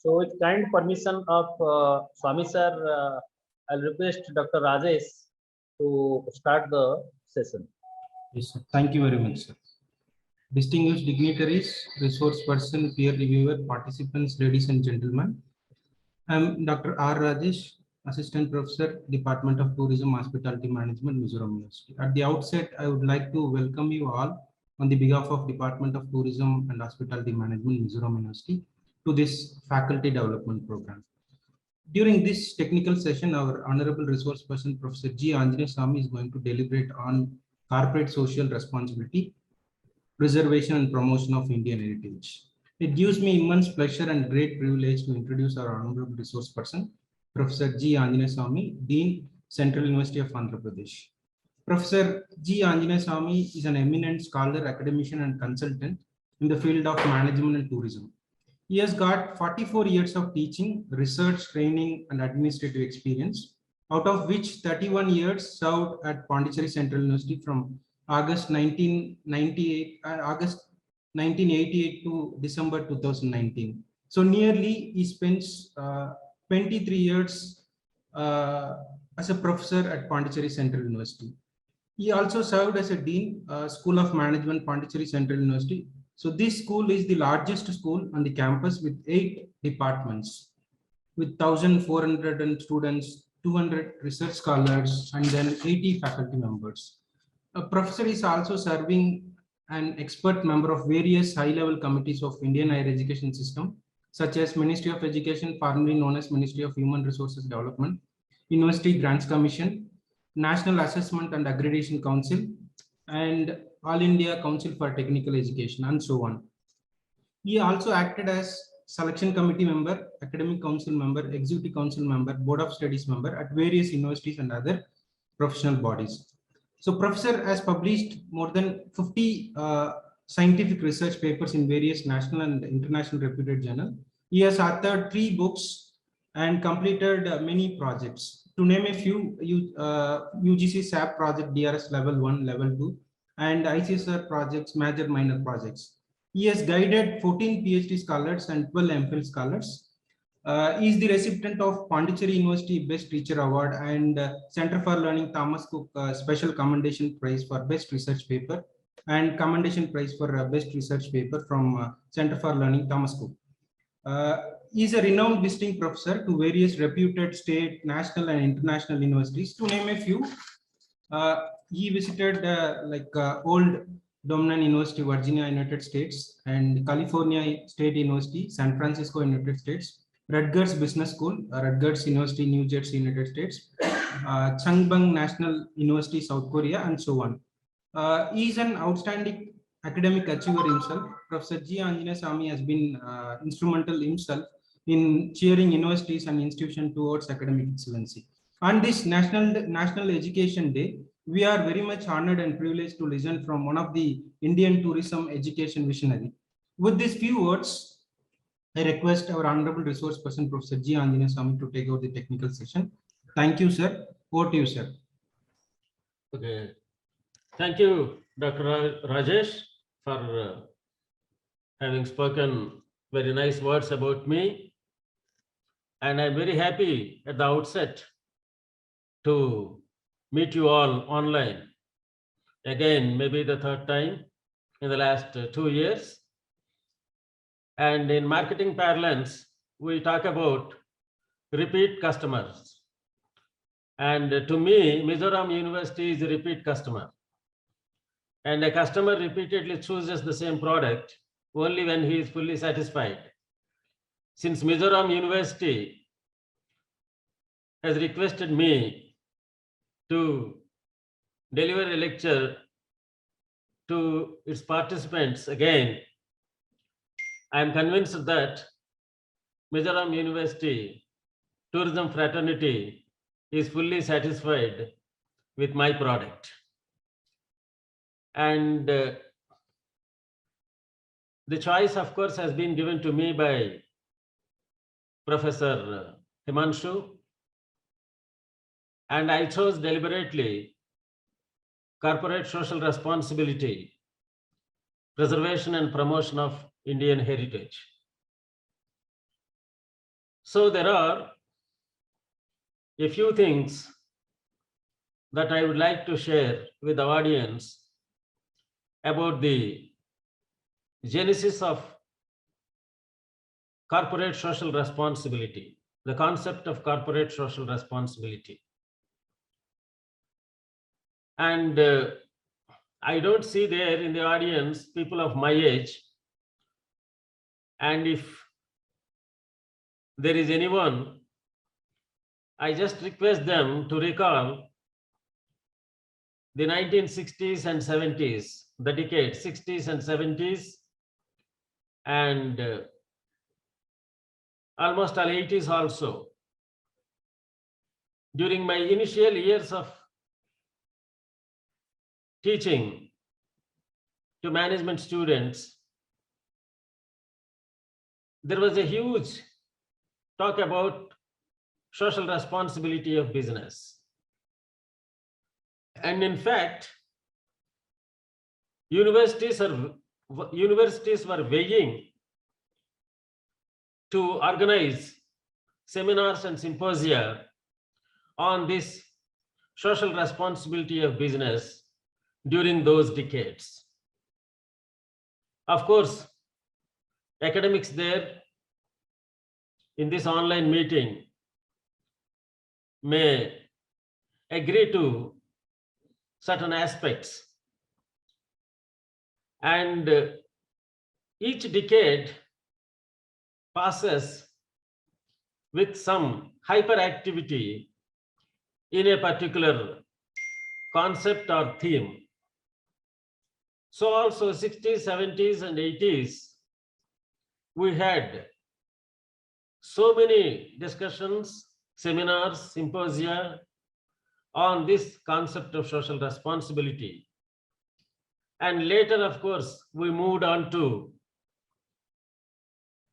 So with kind permission of Swami sir, I'll request Dr. Rajesh to start the session. Yes, sir. Thank you very much, sir. Distinguished dignitaries, resource person, peer reviewer, participants, ladies and gentlemen. I'm Dr. R. Rajesh, Assistant Professor, Department of Tourism, Hospitality Management, Mizoram University. At the outset, I would like to welcome you all on the behalf of Department of Tourism and Hospitality Management, Mizoram University, to this faculty development program. During this technical session, our Honorable Resource Person, Professor G. Anjaneya Swamy, is going to deliberate on corporate social responsibility, preservation and promotion of Indian heritage. It gives me immense pleasure and great privilege to introduce our Honorable Resource Person, Professor G. Anjaneya Swamy, Dean, Central University of Andhra Pradesh. Professor G. Anjaneya Swamy is an eminent scholar, academician, and consultant in the field of management and tourism. He has got 44 years of teaching, research, training, and administrative experience, out of which 31 years served at Pondicherry Central University from August 1988 to December 2019. So nearly he spends 23 years as a professor at Pondicherry Central University. He also served as a dean, School of Management, Pondicherry Central University. So this school is the largest school on the campus with 8 departments, with 1,400 students, 200 research scholars, and then 80 faculty members. A professor is also serving an expert member of various high-level committees of Indian higher education system, such as Ministry of Education, formerly known as Ministry of Human Resources Development, University Grants Commission, National Assessment and Accreditation Council, and All India Council for Technical Education, and so on. He also acted as selection committee member, academic council member, executive council member, board of studies member at various universities and other professional bodies. So professor has published more than 50 scientific research papers in various national and international reputed journals. He has authored 3 books and completed many projects. To name a few, UGC SAP project, DRS level 1, level 2, and ICSR projects, major minor projects. He has guided 14 PhD scholars and 12 MPhil scholars. He is the recipient of Pondicherry University Best Teacher Award and Center for Learning Thomas Cook Special Commendation Prize for Best Research Paper and Commendation Prize for Best Research Paper from Center for Learning Thomas Cook. He is a renowned visiting professor to various reputed state, national, and international universities. To name a few, he visited Old Dominion University, Virginia, United States, and California State University, San Francisco, United States, Rutgers Business School, Rutgers University, New Jersey, United States, Changbang National University, South Korea, and so on. He is an outstanding academic achiever himself. Professor G. Anjaneya Swamy has been instrumental himself in cheering universities and institutions towards academic excellency. On this National Education Day, we are very much honored and privileged to listen from one of the Indian tourism education visionary. With these few words, I request our Honorable Resource Person, Professor G. Anjaneya Swamy, to take over the technical session. Thank you, sir. Over to you, sir. Okay. Thank you, Dr. Rajesh, for having spoken very nice words about me. And I'm very happy at the outset to meet you all online. Again, maybe the 3rd time in the last 2 years. And in marketing parlance, we talk about repeat customers. And to me, Mizoram University is a repeat customer. And a customer repeatedly chooses the same product only when he is fully satisfied. Since Mizoram University has requested me to deliver a lecture to its participants again, I am convinced that Mizoram University Tourism Fraternity is fully satisfied with my product. And the choice, of course, has been given to me by Professor Himanshu. And I chose deliberately corporate social responsibility, preservation and promotion of Indian heritage. So there are a few things that I would like to share with the audience about the genesis of corporate social responsibility, the concept of corporate social responsibility. And I don't see there in the audience people of my age. And if there is anyone, I just request them to recall the 1960s and 70s, the decade 60s and 70s, and almost all 80s also. During my initial years of teaching to management students, there was a huge talk about social responsibility of business. And in fact, universities were weighing to organize seminars and symposia on this social responsibility of business during those decades. Of course, academics there in this online meeting may agree to certain aspects, and each decade passes with some hyperactivity in a particular concept or theme. So also 60s, 70s, and 80s, we had so many discussions, seminars, symposia on this concept of social responsibility. And later, of course, we moved on to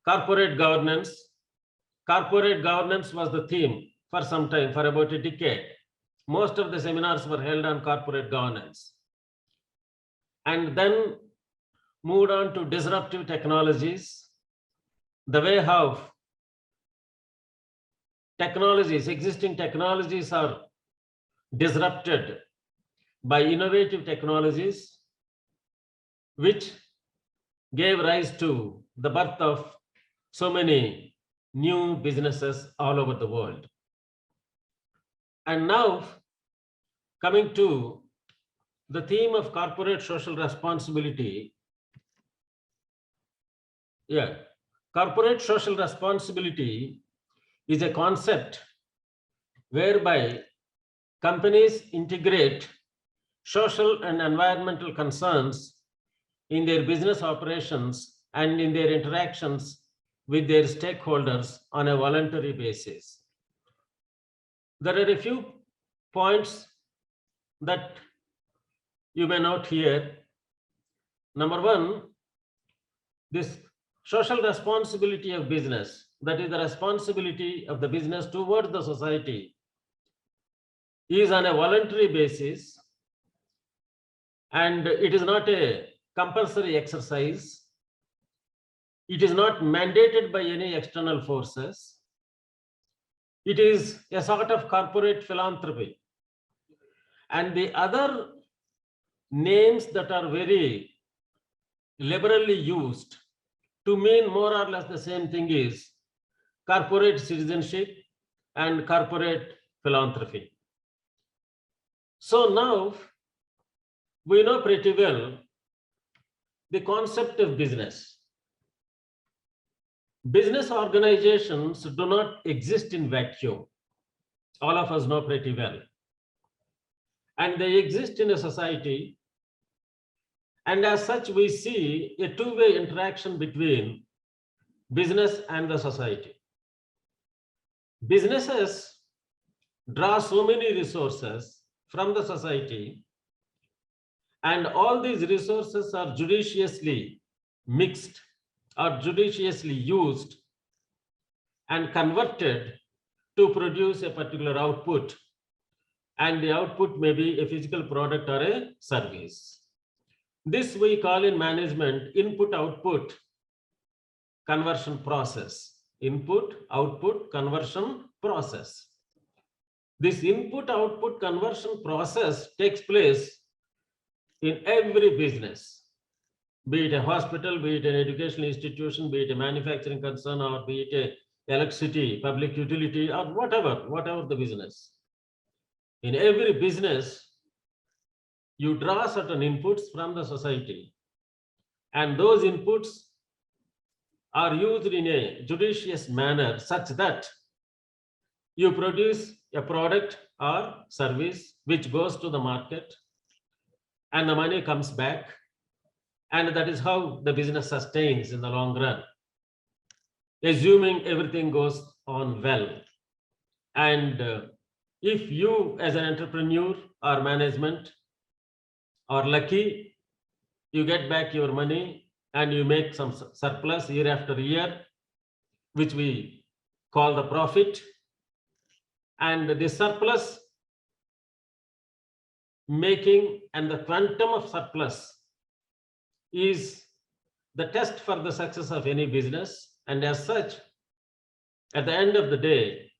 corporate governance. Corporate governance was the theme for some time, for about a decade. Most of the seminars were held on corporate governance. And then moved on to disruptive technologies, the way how technologies, existing technologies are disrupted by innovative technologies, which gave rise to the birth of so many new businesses all over the world. And now, coming to the theme of corporate social responsibility. Corporate social responsibility is a concept whereby companies integrate social and environmental concerns in their business operations and in their interactions with their stakeholders on a voluntary basis. There are a few points that you may note here. Number one, this social responsibility of business, that is the responsibility of the business towards the society, is on a voluntary basis, and it is not a compulsory exercise. It is not mandated by any external forces. It is a sort of corporate philanthropy. And the other names that are very liberally used to mean more or less the same thing is corporate citizenship and corporate philanthropy. So now we know pretty well the concept of business. Business organizations do not exist in vacuum. All of us know pretty well. And they exist in a society. And as such, we see a two-way interaction between business and the society. Businesses draw so many resources from the society, and all these resources are judiciously mixed or judiciously used and converted to produce a particular output. And the output may be a physical product or a service. This we call in management input-output conversion process. input-output conversion process. This input-output conversion process takes place in every business, be it a hospital, be it an educational institution, be it a manufacturing concern, or be it a electricity, public utility, or whatever the business. In every business, you draw certain inputs from the society, and those inputs are used in a judicious manner such that you produce a product or service which goes to the market, and the money comes back, and that is how the business sustains in the long run, assuming everything goes on well. And if you as an entrepreneur or management are lucky, you get back your money and you make some surplus year after year, which we call the profit. And the surplus making and the quantum of surplus is the test for the success of any business. And as such, at the end of the day,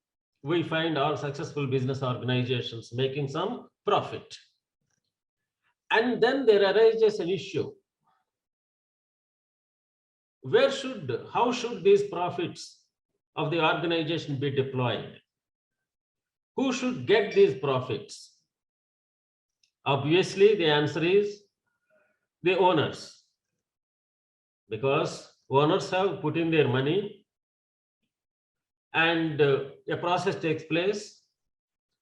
we find all successful business organizations making some profit. And then there arises an issue. How should these profits of the organization be deployed? Who should get these profits? Obviously, the answer is the owners, because owners have put in their money, and a process takes place,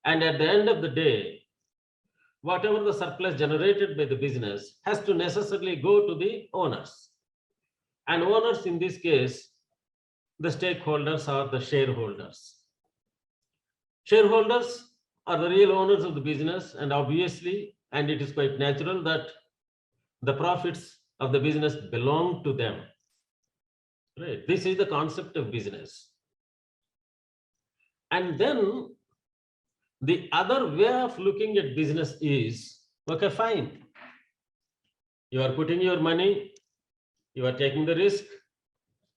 and at the end of the day, whatever the surplus generated by the business has to necessarily go to the owners. And owners in this case, the stakeholders are the shareholders. Shareholders are the real owners of the business, and obviously, and it is quite natural that the profits of the business belong to them. Right? This is the concept of business. And then the other way of looking at business is, okay, fine. You are putting your money, you are taking the risk,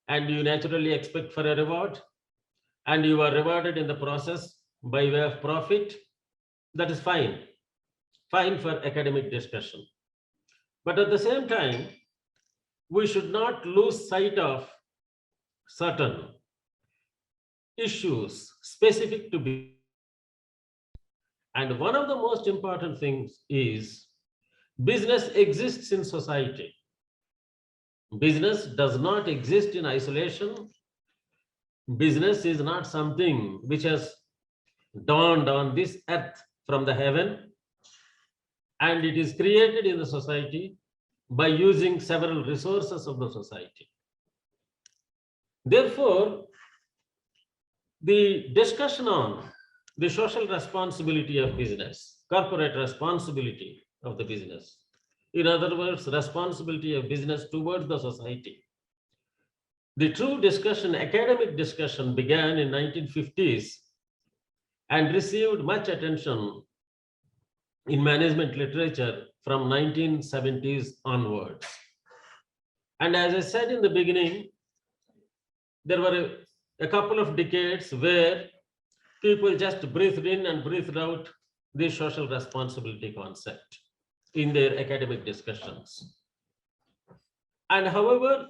and you naturally expect for a reward, and you are rewarded in the process by way of profit. That is fine. Fine for academic discussion. But at the same time, we should not lose sight of certain issues specific to business. And one of the most important things is business exists in society. Business does not exist in isolation. Business is not something which has dawned on this earth from the heaven, and it is created in the society by using several resources of the society. Therefore, the discussion on the social responsibility of business, corporate responsibility of the business, in other words, responsibility of business towards the society. The true discussion, academic discussion, began in 1950s and received much attention in management literature from 1970s onwards. And as I said in the beginning, there were a couple of decades where people just breathed in and breathed out the social responsibility concept in their academic discussions. And however,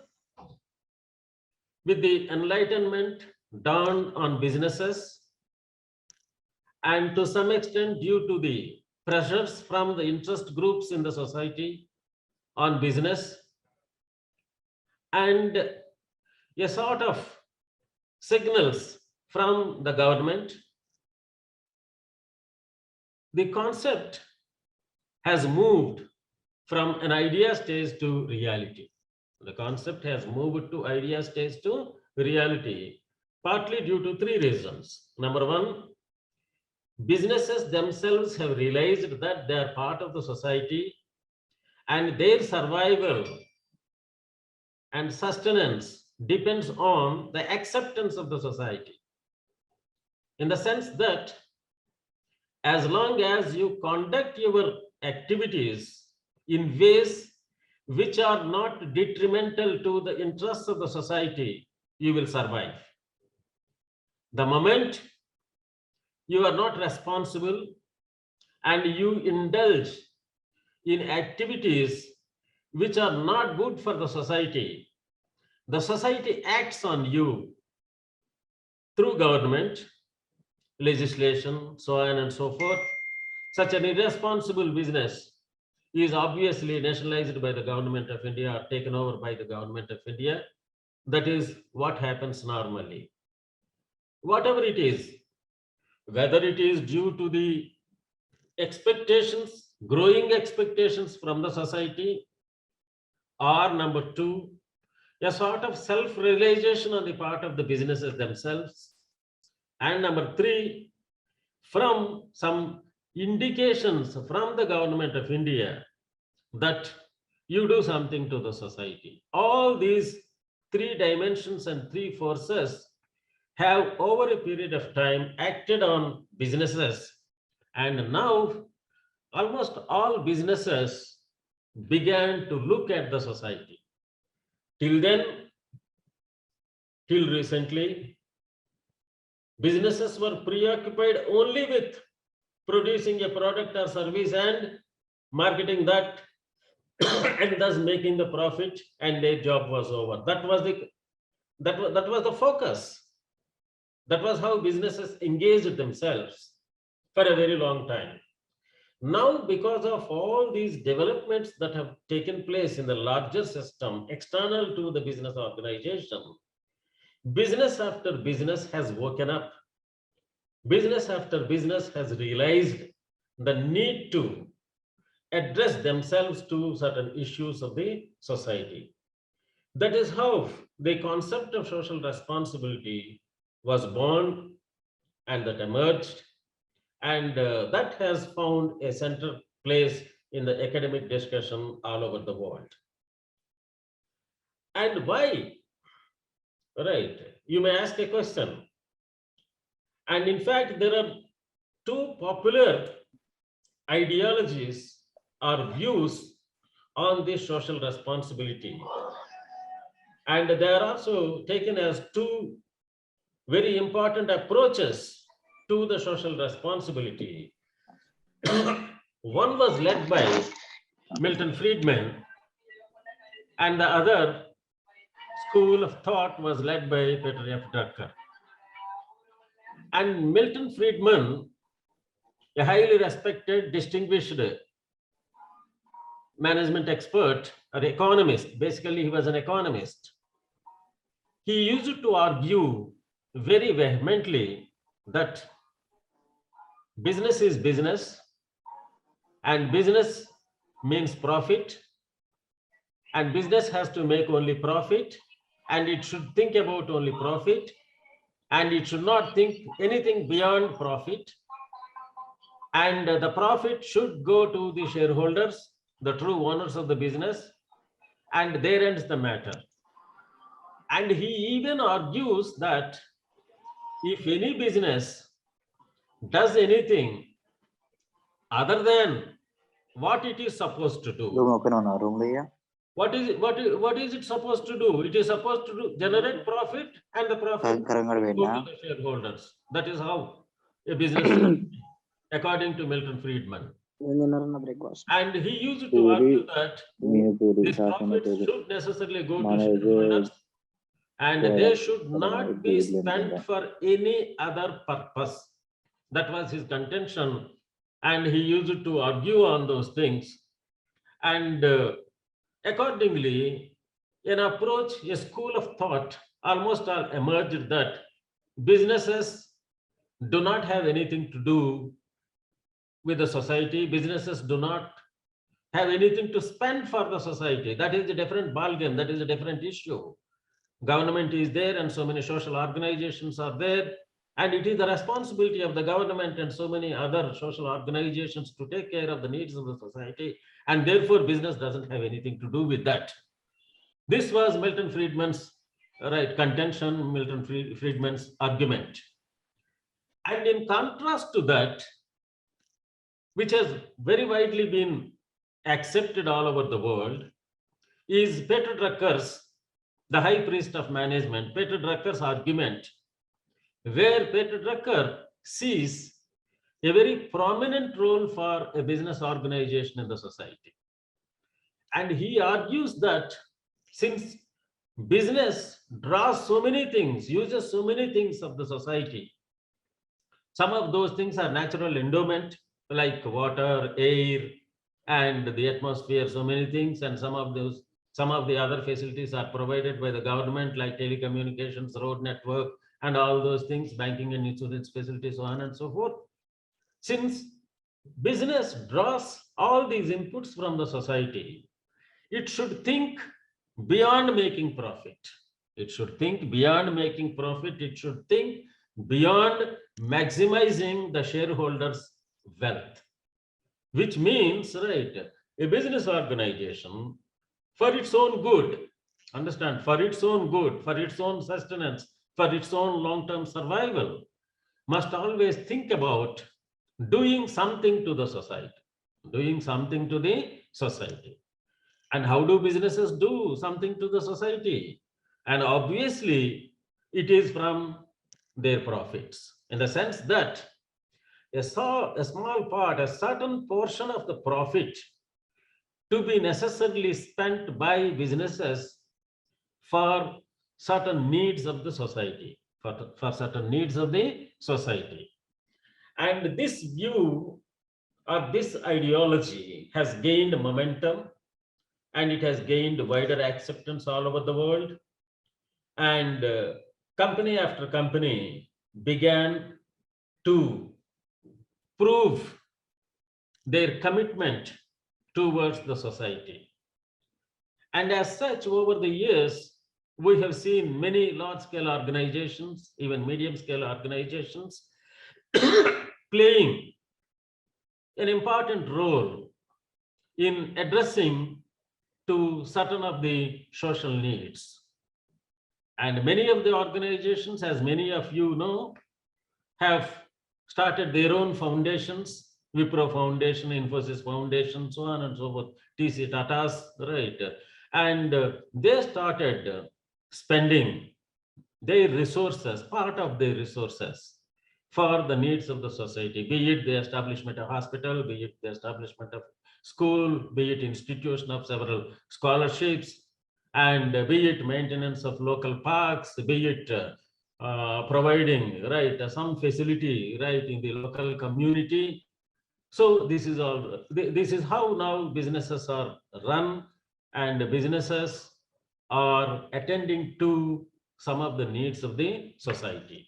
with the Enlightenment dawned on businesses, and to some extent due to the pressures from the interest groups in the society on business, and a sort of signals from the government, the concept has moved from an idea stage to reality. The concept has moved to idea stage to reality, partly due to three reasons. Number one, businesses themselves have realized that they are part of the society, and their survival and sustenance depends on the acceptance of the society, in the sense that as long as you conduct your activities in ways which are not detrimental to the interests of the society, you will survive. The moment you are not responsible and you indulge in activities which are not good for the society acts on you through government, legislation, so on and so forth. Such an irresponsible business is obviously nationalized by the government of India or taken over by the government of India. That is what happens normally. Whatever it is, whether it is due to the expectations, growing expectations from the society, or number two, a sort of self-realization on the part of the businesses themselves, and number three, from some indications from the government of India that you do something to the society. All these three dimensions and three forces have over a period of time acted on businesses, and now almost all businesses began to look at the society. Till then, till recently, businesses were preoccupied only with producing a product or service and marketing that and thus making the profit, and their job was over. That was the focus. That was how businesses engaged themselves for a very long time. Now, because of all these developments that have taken place in the larger system external to the business organization, business after business has woken up. Business after business has realized the need to address themselves to certain issues of the society. That is how the concept of social responsibility was born and that emerged, and that has found a central place in the academic discussion all over the world. And why? Right, you may ask a question. And in fact, there are two popular ideologies or views on this social responsibility. And they are also taken as two very important approaches to the social responsibility. One was led by Milton Friedman, and the other school of thought was led by Peter F. Drucker. And Milton Friedman, a highly respected, distinguished management expert or economist, basically he was an economist. He used to argue very vehemently that business is business, and business means profit, and business has to make only profit, and it should think about only profit, and it should not think anything beyond profit, and the profit should go to the shareholders, the true owners of the business, and there ends the matter. And he even argues that if any business does anything other than what it is supposed to do, what is it supposed to do? It is supposed to generate profit, and the profit go to the shareholders. That is how a business according to Milton Friedman. And he used to argue that this profit should necessarily go to shareholders, and they should not be spent for any other purpose. That was his contention, and he used to argue on those things. And accordingly, an approach, a school of thought almost all emerged that businesses do not have anything to do with the society. Businesses do not have anything to spend for the society. That is a different ballgame. That is a different issue. Government is there, and so many social organizations are there, and it is the responsibility of the government and so many other social organizations to take care of the needs of the society, and therefore business doesn't have anything to do with that. This was Milton Friedman's contention, Milton Friedman's argument. And in contrast to that, which has very widely been accepted all over the world, is Peter Drucker's, the high priest of management, Peter Drucker's argument where Peter Drucker sees a very prominent role for a business organization in the society. And he argues that since business draws so many things, uses so many things of the society, some of those things are natural endowment, like water, air, and the atmosphere, so many things, and some of the other facilities are provided by the government, like telecommunications, road network, and all those things, banking and insurance facilities, so on and so forth. Since business draws all these inputs from the society, it should think beyond making profit. It should think beyond making profit. It should think beyond maximizing the shareholders' wealth, which means, right, a business organization, for its own good, understand, for its own good, for its own sustenance, for its own long-term survival, must always think about doing something to the society, doing something to the society. And how do businesses do something to the society? And obviously, it is from their profits, in the sense that a small part, a certain portion of the profit to be necessarily spent by businesses for certain needs of the society, for certain needs of the society. And this view or this ideology has gained momentum, and it has gained wider acceptance all over the world. And company after company began to prove their commitment towards the society. And as such, over the years, we have seen many large-scale organizations, even medium-scale organizations, playing an important role in addressing to certain of the social needs. And many of the organizations, as many of you know, have started their own foundations, Wipro Foundation, Infosys Foundation, so on and so forth, TC Tatas, right? And they started spending their resources, part of their resources, for the needs of the society, be it the establishment of hospital, be it the establishment of school, be it institution of several scholarships, and be it maintenance of local parks, be it providing, right, some facility, right, in the local community. So this is all, this is how now businesses are run, and businesses are attending to some of the needs of the society.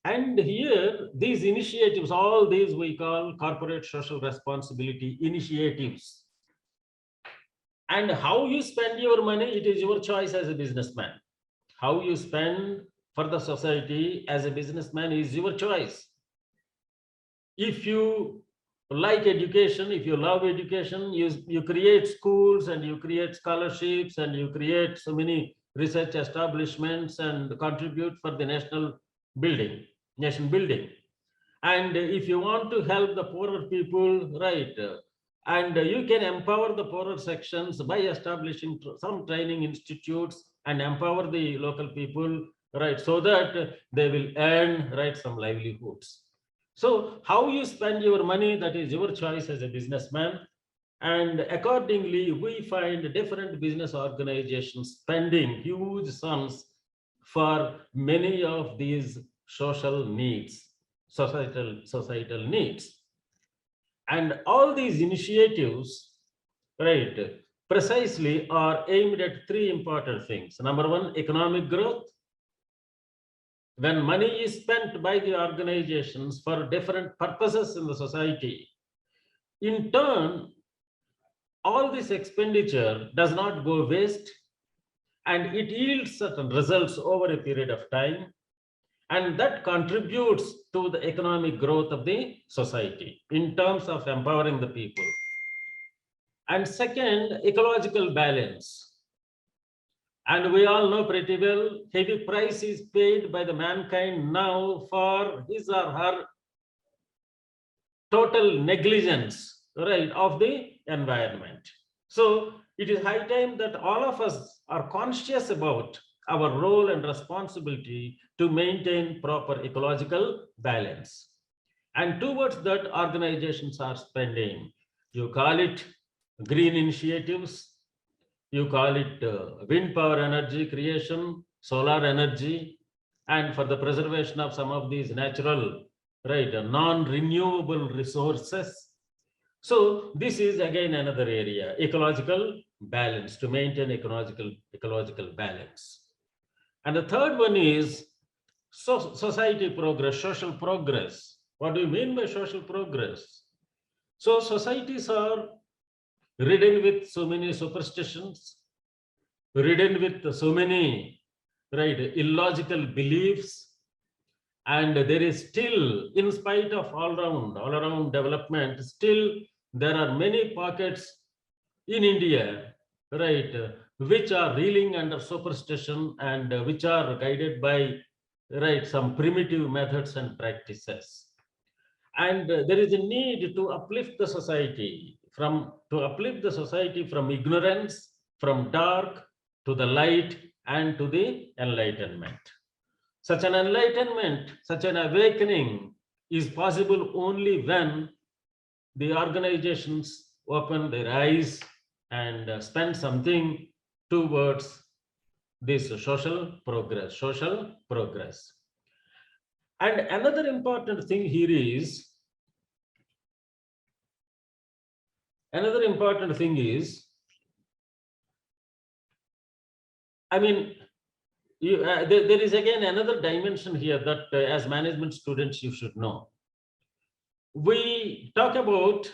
And here, these initiatives, all these we call corporate social responsibility initiatives. And how you spend your money, it is your choice as a businessman. How you spend for the society as a businessman is your choice. If you like education, if you love education, you create schools and you create scholarships and you create so many research establishments and contribute for the nation building. And if you want to help the poorer people, right, and you can empower the poorer sections by establishing some training institutes and empower the local people, right, so that they will earn, right, some livelihoods. So how you spend your money, that is your choice as a businessman. And accordingly, we find different business organizations spending huge sums for many of these social needs, societal needs. And all these initiatives, right, precisely are aimed at three important things. Number one, economic growth. When money is spent by the organizations for different purposes in the society, in turn, all this expenditure does not go waste, and it yields certain results over a period of time, and that contributes to the economic growth of the society in terms of empowering the people. And second, ecological balance. And we all know pretty well, heavy price is paid by the mankind now for his or her total negligence, right, of the environment. So it is high time that all of us are conscious about our role and responsibility to maintain proper ecological balance. And towards that, organizations are spending. You call it green initiatives, you call it wind power energy creation, solar energy, and for the preservation of some of these natural, right, non-renewable resources. So this is again another area, ecological balance, to maintain ecological balance. And the third one is society progress, social progress. What do you mean by social progress? So societies are ridden with so many superstitions, ridden with so many, right, illogical beliefs, and there is still, in spite of all around development, still there are many pockets in India, right, which are reeling under superstition and which are guided by, right, some primitive methods and practices. And there is a need to uplift the society from ignorance, from dark to the light and to the enlightenment. Such an enlightenment, such an awakening is possible only when the organizations open their eyes and spend something towards this social progress. And another important thing here is, I mean, there is again another dimension here that as management students you should know. We talk about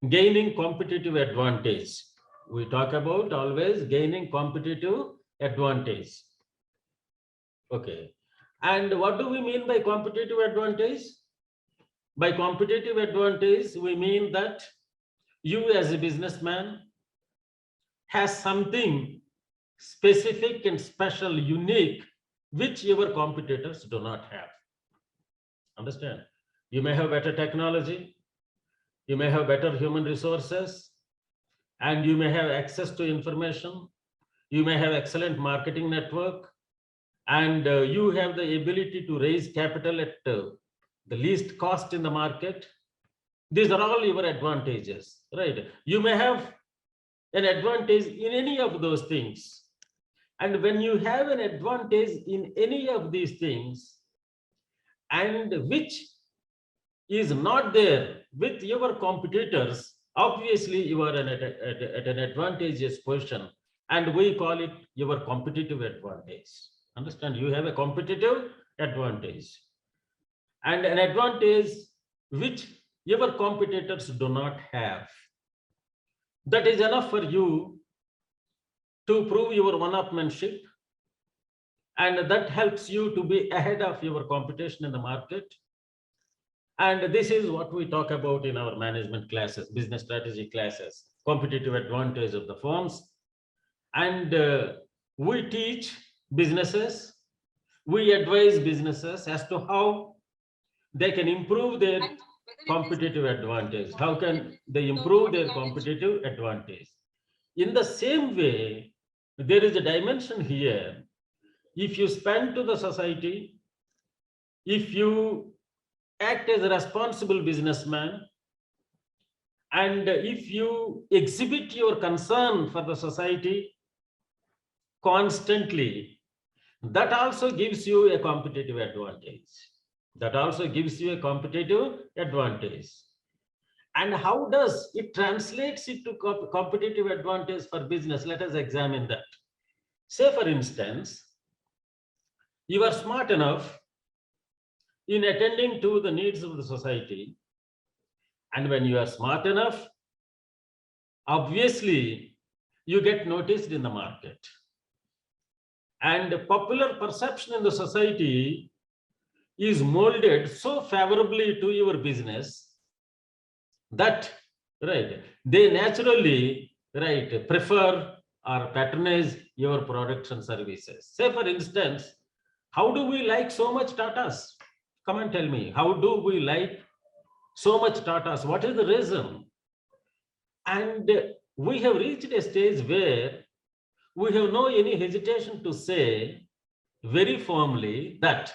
gaining competitive advantage. We talk about always gaining competitive advantage. Okay. And what do we mean by competitive advantage? By competitive advantage, we mean that you as a businessman has something specific and special, unique, which your competitors do not have. Understand? You may have better technology, you may have better human resources, and you may have access to information, you may have excellent marketing network, and you have the ability to raise capital at the least cost in the market. These are all your advantages, right? You may have an advantage in any of those things. And when you have an advantage in any of these things, and which is not there with your competitors, obviously you are at an advantageous position, and we call it your competitive advantage. Understand? You have a competitive advantage, and an advantage which your competitors do not have. That is enough for you to prove your one-upmanship, and that helps you to be ahead of your competition in the market. And this is what we talk about in our management classes, business strategy classes, competitive advantage of the firms. And we teach businesses, we advise businesses as to how they can improve their competitive advantage. How can they improve their competitive advantage? In the same way, there is a dimension here. If you spend to the society, if you act as a responsible businessman, and if you exhibit your concern for the society constantly, that also gives you a competitive advantage. That also gives you a competitive advantage. And how does it translates into competitive advantage for business? Let us examine that. Say, for instance, you are smart enough in attending to the needs of the society. And when you are smart enough, obviously, you get noticed in the market. And popular perception in the society is molded so favorably to your business that, right, they naturally, right, prefer or patronize your products and services. Say, for instance, how do we like so much Tatas? Come and tell me, how do we like so much Tatas? What is the reason? And we have reached a stage where we have no any hesitation to say very firmly that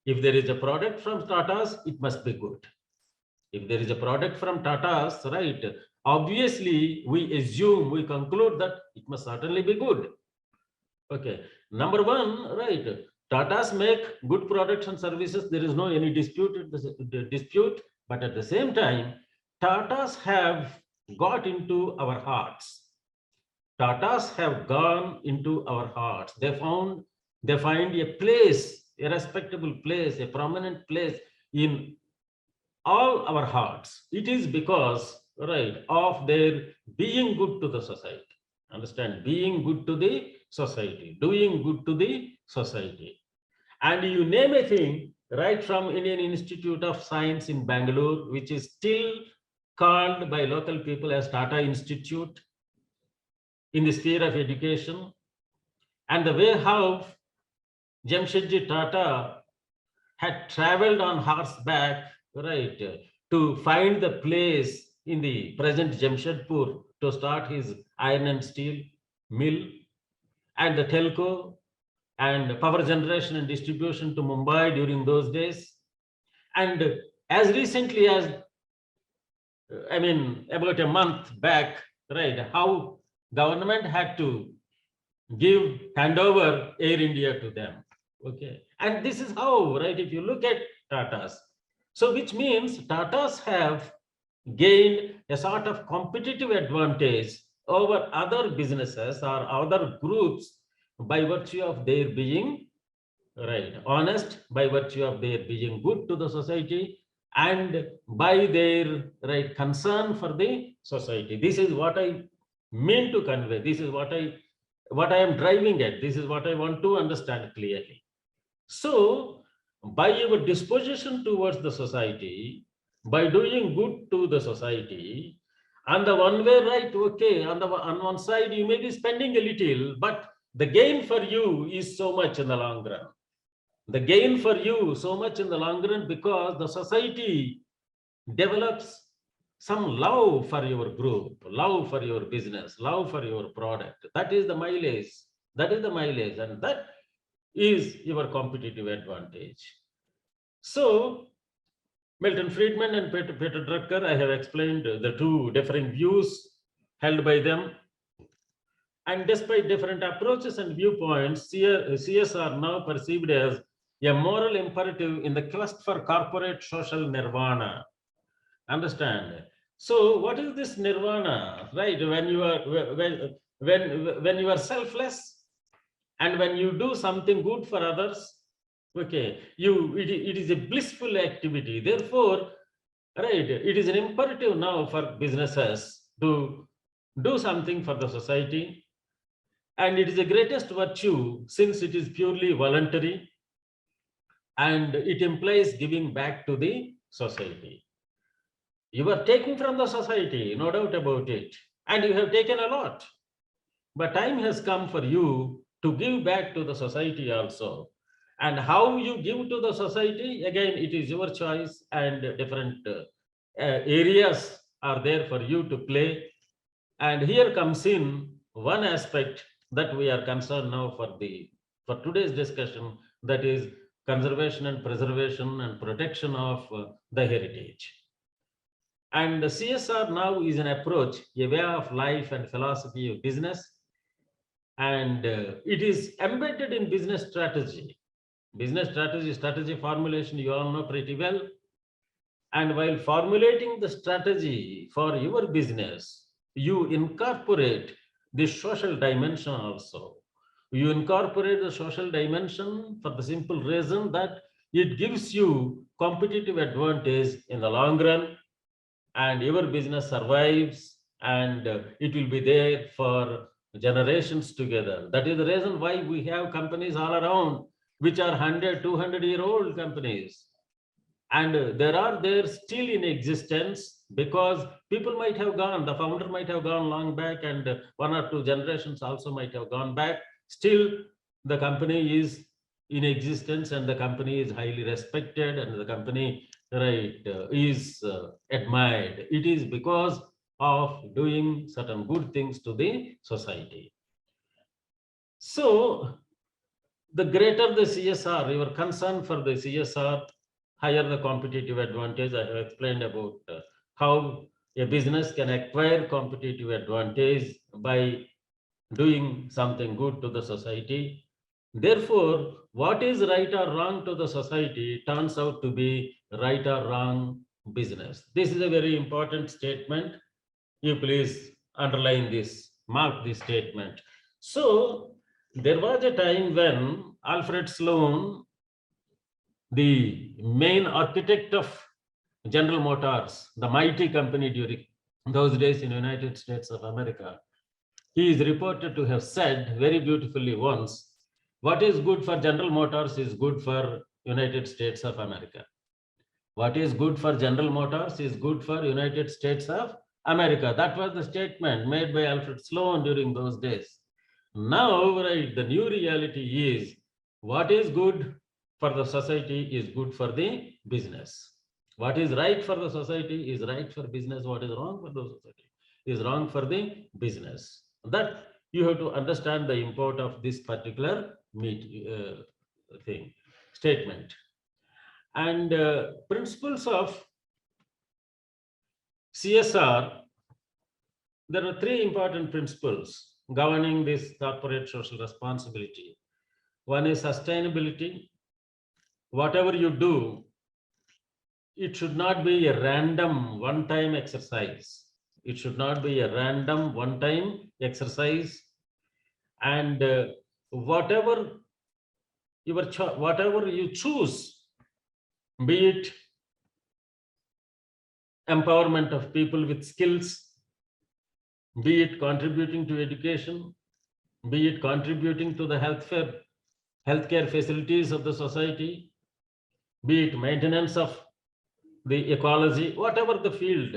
if there is a product from Tata's, it must be good. If there is a product from Tata's, right, obviously we assume, we conclude that it must certainly be good. Okay, number one, right, Tata's make good products and services. There is no any dispute, but at the same time, Tata's have got into our hearts. Tatas have gone into our hearts. They find a place, a respectable place, a prominent place in all our hearts. It is because, right, of their being good to the society. Understand? Being good to the society, doing good to the society. And you name a thing, right from Indian Institute of Science in Bangalore, which is still called by local people as Tata Institute, in the sphere of education, and the way how Jamshedji Tata had traveled on horseback, right, to find the place in the present Jamshedpur to start his iron and steel mill, and the telco and power generation and distribution to Mumbai during those days. And as recently as, I mean, about a month back, right, how government had to hand over Air India to them. Okay, and this is how, right, if you look at Tata's, so which means Tata's have gained a sort of competitive advantage over other businesses or other groups by virtue of their being, right, honest, by virtue of their being good to the society, and by their, right, concern for the society. This is what I mean to convey. This is what I am driving at. This is what I want to understand clearly. So by your disposition towards the society, by doing good to the society, on the one way, right, okay, on one side you may be spending a little, but the gain for you is so much in the long run. The gain for you so much in the long run, because the society develops some love for your group, love for your business, love for your product. That is the mileage. That is the mileage, and that is your competitive advantage. So Milton Friedman and Peter Drucker, I have explained the two differing views held by them. And despite different approaches and viewpoints, CS are now perceived as a moral imperative in the quest for corporate social nirvana. Understand? So what is this nirvana, right? When you are when you are selfless, and when you do something good for others, okay, it is a blissful activity. Therefore, right, it is an imperative now for businesses to do something for the society, and it is the greatest virtue since it is purely voluntary, and it implies giving back to the society. You are taking from the society, no doubt about it, and you have taken a lot. But time has come for you to give back to the society also. And how you give to the society, again, it is your choice, and different areas are there for you to play. And here comes in one aspect that we are concerned now for today's discussion, that is conservation and preservation and protection of the heritage. And the CSR now is an approach, a way of life and philosophy of business. And it is embedded in business strategy. Business strategy formulation, you all know pretty well. And while formulating the strategy for your business, you incorporate the social dimension also. You incorporate the social dimension for the simple reason that it gives you competitive advantage in the long run, and your business survives, and it will be there for generations together. That is the reason why we have companies all around which are 100, 200-year-old companies. And they're still in existence because people might have gone, the founder might have gone long back, and one or two generations also might have gone back. Still, the company is in existence, and the company is highly respected, and the company, right, is admired. It is because of doing certain good things to the society. So the greater the CSR, your concern for the CSR, higher the competitive advantage. I have explained about how a business can acquire competitive advantage by doing something good to the society. Therefore, what is right or wrong to the society turns out to be right or wrong business. This is a very important statement. You please underline this, mark this statement. So there was a time when Alfred Sloan, the main architect of General Motors, the mighty company during those days in the United States of America, he is reported to have said very beautifully once, what is good for General Motors is good for United States of America. What is good for General Motors is good for United States of America. That was the statement made by Alfred Sloan during those days. Now, right, the new reality is what is good for the society is good for the business. What is right for the society is right for business. What is wrong for the society is wrong for the business. That you have to understand the import of this particular statement. And principles of CSR, there are three important principles governing this corporate social responsibility. One is sustainability. Whatever you do, it should not be a random one-time exercise. It should not be a random one-time exercise. And whatever you choose, be it empowerment of people with skills, be it contributing to education, be it contributing to the healthcare facilities of the society, be it maintenance of the ecology, whatever the field,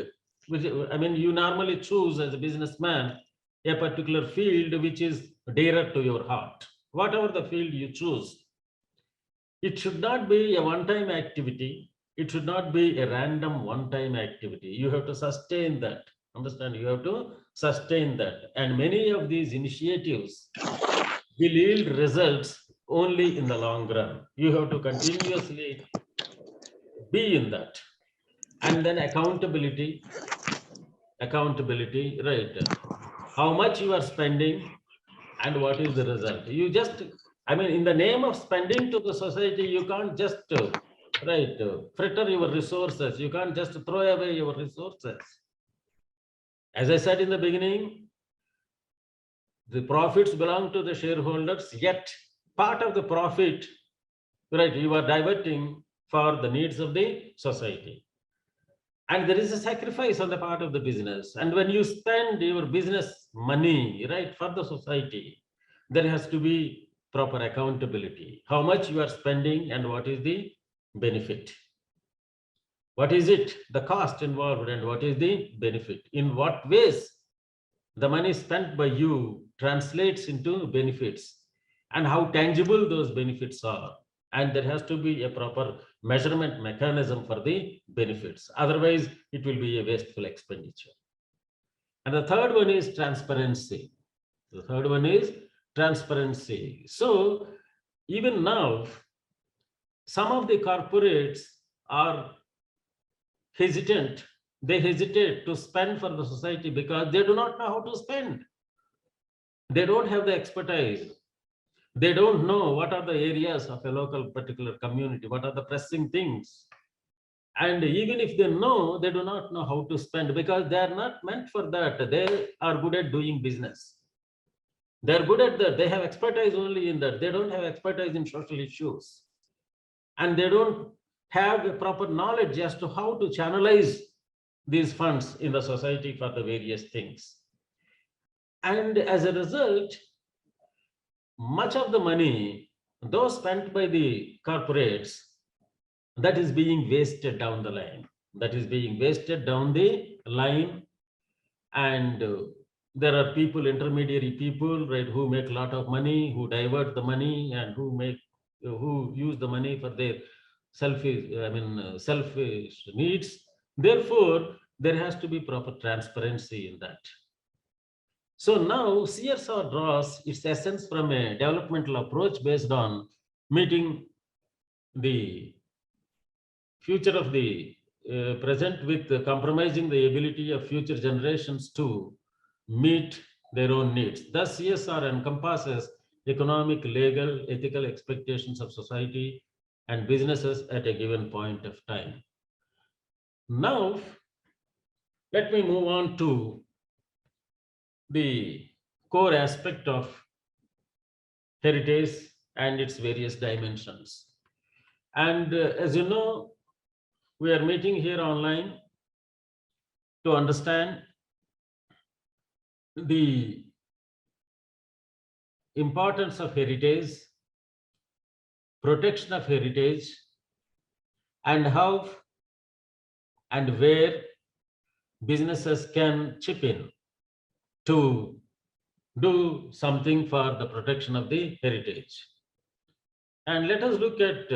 which, I mean, you normally choose as a businessman a particular field which is dearer to your heart. Whatever the field you choose, it should not be a one-time activity. It should not be a random one-time activity. You have to sustain that. Understand? You have to sustain that. And many of these initiatives will yield results only in the long run. You have to continuously be in that. And then accountability, right? How much you are spending and what is the result? You just, I mean, in the name of spending to the society, you can't just, fritter your resources. You can't just throw away your resources. As I said in the beginning, the profits belong to the shareholders, yet part of the profit, right, you are diverting for the needs of the society. And there is a sacrifice on the part of the business. And when you spend your business money, right, for the society, there has to be proper accountability. How much you are spending and what is the benefit? What is it, the cost involved, and what is the benefit? In what ways the money spent by you translates into benefits, and how tangible those benefits are. And there has to be a proper measurement mechanism for the benefits. Otherwise, it will be a wasteful expenditure. And the third one is transparency. The third one is transparency. So even now, some of the corporates are hesitant. They hesitate to spend for the society because they do not know how to spend. They don't have the expertise. They don't know what are the areas of a local particular community, what are the pressing things. And even if they know, they do not know how to spend because they are not meant for that. They are good at doing business. They're good at that. They have expertise only in that. They don't have expertise in social issues. And they don't have a proper knowledge as to how to channelize these funds in the society for the various things. And as a result, much of the money, though spent by the corporates, that is being wasted down the line. That is being wasted down the line. And there are people, intermediary people, right, who make a lot of money, who divert the money, and who use the money for their selfish needs. Therefore, there has to be proper transparency in that. So now CSR draws its essence from a developmental approach based on meeting the future of the present with compromising the ability of future generations to meet their own needs. Thus, CSR encompasses economic, legal, ethical expectations of society and businesses at a given point of time. Now, let me move on to the core aspect of heritage and its various dimensions. And as you know, we are meeting here online to understand the importance of heritage, protection of heritage, and how and where businesses can chip in to do something for the protection of the heritage. And let us look at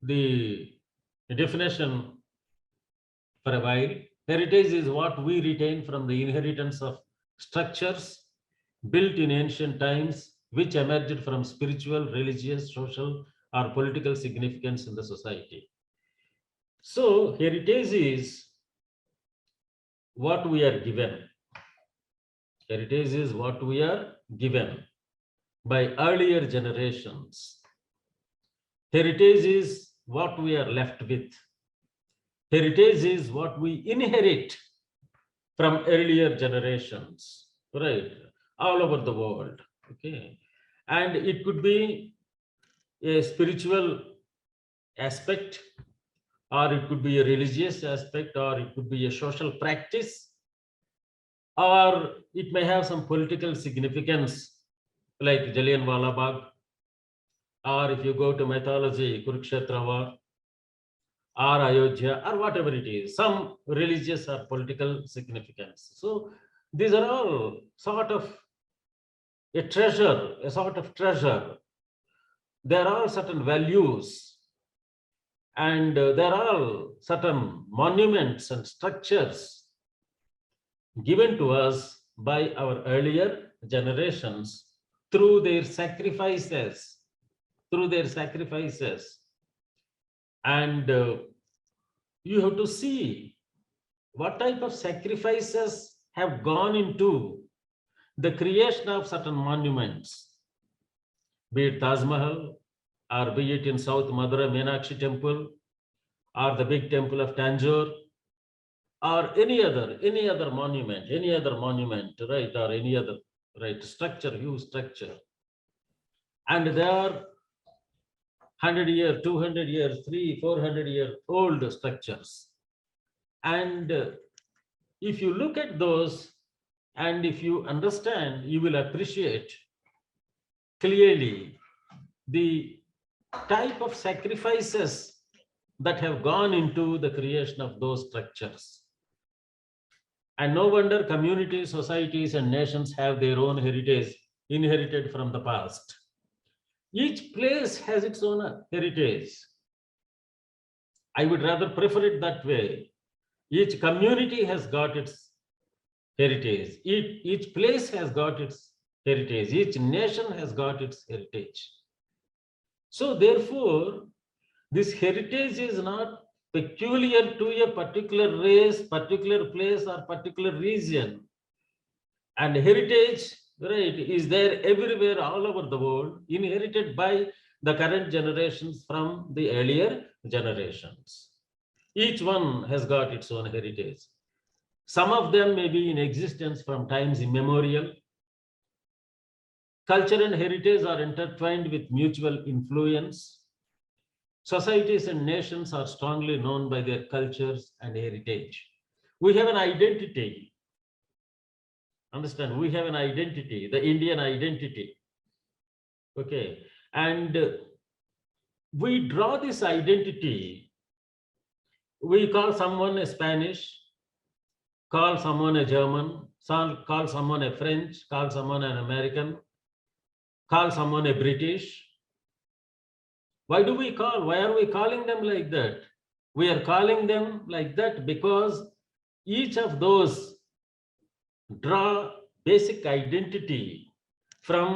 the definition for a while. Heritage is what we retain from the inheritance of structures built in ancient times, which emerged from spiritual, religious, social, or political significance in the society. So, heritage is what we are given. Heritage is what we are given by earlier generations. Heritage is what we are left with. Heritage is what we inherit from earlier generations, right? All over the world, okay? And it could be a spiritual aspect, or it could be a religious aspect, or it could be a social practice, or it may have some political significance, like Jallianwala Bagh, or if you go to mythology, Kurukshetra War, or Ayodhya, or whatever it is, some religious or political significance. So these are all sort of a treasure, a sort of treasure. There are certain values, and there are certain monuments and structures given to us by our earlier generations through their sacrifices, and you have to see what type of sacrifices have gone into the creation of certain monuments, be it Taj Mahal, or be it in South Madurai Meenakshi Temple, or the big temple of Tanjore, or any other monument, right, or any other, right, structure, huge structure. And they are 100-year, 200-year, 300-400-year old structures. And if you look at those, and if you understand, you will appreciate clearly the type of sacrifices that have gone into the creation of those structures. And no wonder communities, societies, and nations have their own heritage inherited from the past. Each place has its own heritage. I would rather prefer it that way. Each community has got its heritage. Each place has got its heritage. Each nation has got its heritage. So therefore, this heritage is not peculiar to a particular race, particular place, or particular region. And heritage, right, is there everywhere, all over the world, inherited by the current generations from the earlier generations. Each one has got its own heritage. Some of them may be in existence from times immemorial. Culture and heritage are intertwined with mutual influence. Societies and nations are strongly known by their cultures and heritage. We have an identity. Understand, we have an identity, the Indian identity. Okay, and we draw this identity. We call someone a Spanish, call someone a German, call someone a French, call someone an American, call someone a British. Why are we calling them like that? We are calling them like that because each of those draw basic identity from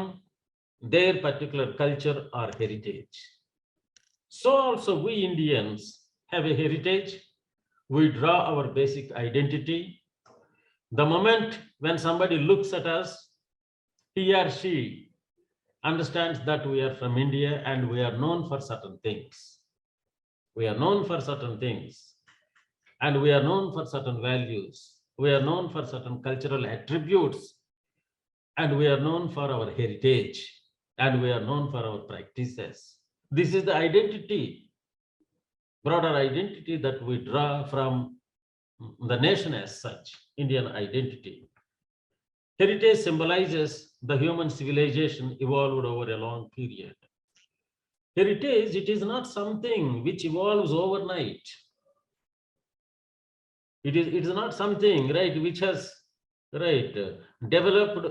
their particular culture or heritage. So also we Indians have a heritage. We draw our basic identity. The moment when somebody looks at us, he or she understands that we are from India and we are known for certain things. We are known for certain things, and we are known for certain values. We are known for certain cultural attributes, and we are known for our heritage, and we are known for our practices. This is the identity, broader identity that we draw from the nation as such, Indian identity. Heritage symbolizes the human civilization evolved over a long period. Heritage, it is not something which evolves overnight. It is not something, right, which has, right, developed,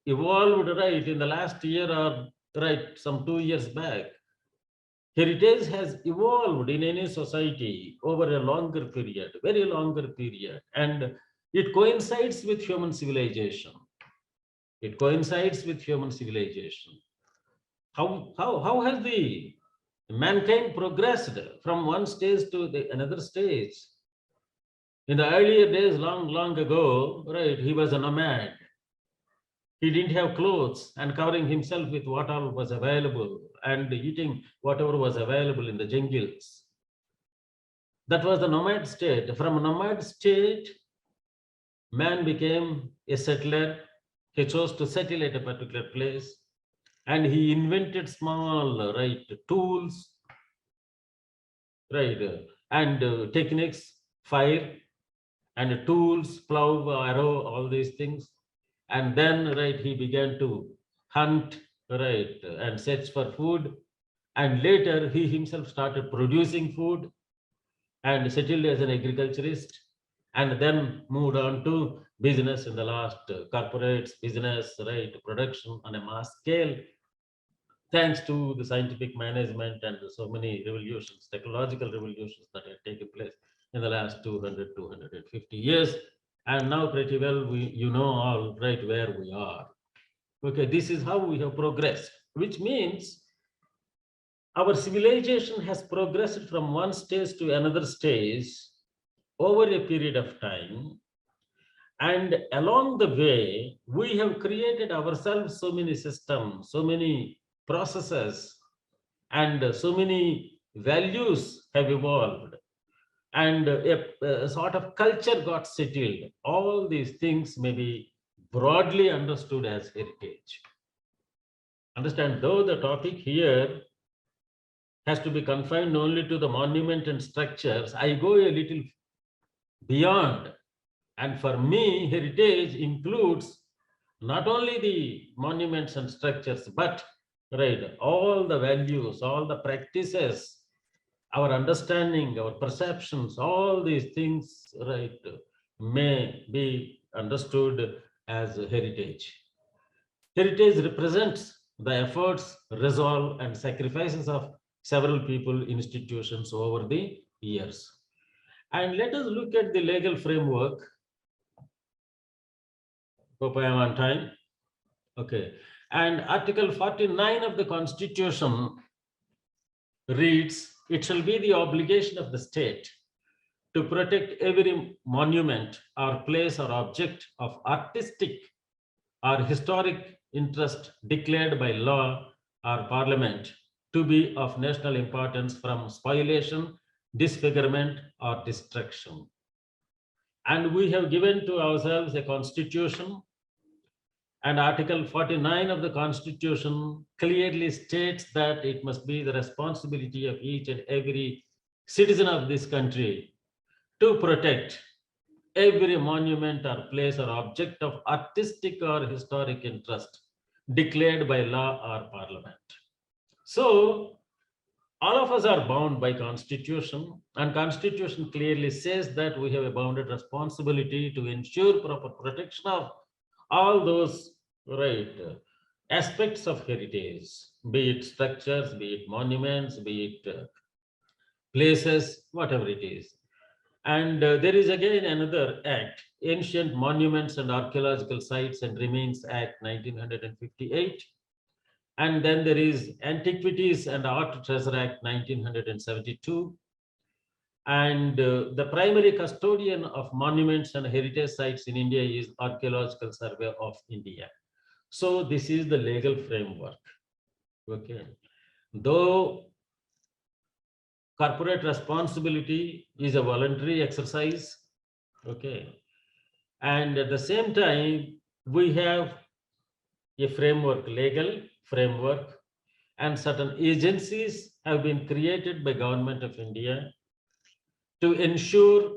evolved, right, in the last year or, right, some 2 years back. Heritage has evolved in any society over a longer period, very longer period, and it coincides with human civilization. It coincides with human civilization. How has the mankind progressed from one stage to another stage? In the earlier days, long ago, right, he was a nomad. He didn't have clothes and covering himself with what all was available and eating whatever was available in the jungles. That was the nomad state. From a nomad state, man became a settler. He chose to settle at a particular place, and he invented small, right, tools, right, and techniques, fire and tools, plow, arrow, all these things. And then, right, he began to hunt, right, and search for food. And later he himself started producing food and settled as an agriculturist, and then moved on to business in the last, corporates, business, right, production on a mass scale, thanks to the scientific management and so many revolutions, technological revolutions that have taken place in the last 200, 250 years. And now pretty well, you know all, right, where we are. Okay, this is how we have progressed, which means our civilization has progressed from one stage to another stage over a period of time. And along the way, we have created ourselves so many systems, so many processes, and so many values have evolved. And a sort of culture got settled. All these things may be broadly understood as heritage. Understand, though the topic here has to be confined only to the monument and structures, I go a little beyond. And for me, heritage includes not only the monuments and structures, but, right, all the values, all the practices, our understanding, our perceptions, all these things, right, may be understood as heritage. Heritage represents the efforts, resolve, and sacrifices of several people, institutions over the years. And let us look at the legal framework. Hope I am on time. Okay. And Article 49 of the Constitution reads, it shall be the obligation of the state to protect every monument or place or object of artistic or historic interest declared by law or parliament to be of national importance from spoliation, disfigurement, or destruction. And we have given to ourselves a constitution, and Article 49 of the Constitution clearly states that it must be the responsibility of each and every citizen of this country to protect every monument or place or object of artistic or historic interest declared by law or parliament. So all of us are bound by Constitution, and Constitution clearly says that we have a bounded responsibility to ensure proper protection of all those, right, aspects of heritage, be it structures, be it monuments, be it places, whatever it is. And there is again another act, Ancient Monuments and Archaeological Sites and Remains Act 1958. And then there is Antiquities and Art Treasure Act 1972. And the primary custodian of monuments and heritage sites in India is Archaeological Survey of India. So this is the legal framework. Okay. Though corporate responsibility is a voluntary exercise, okay, and at the same time we have a framework, legal framework, and certain agencies have been created by Government of India to ensure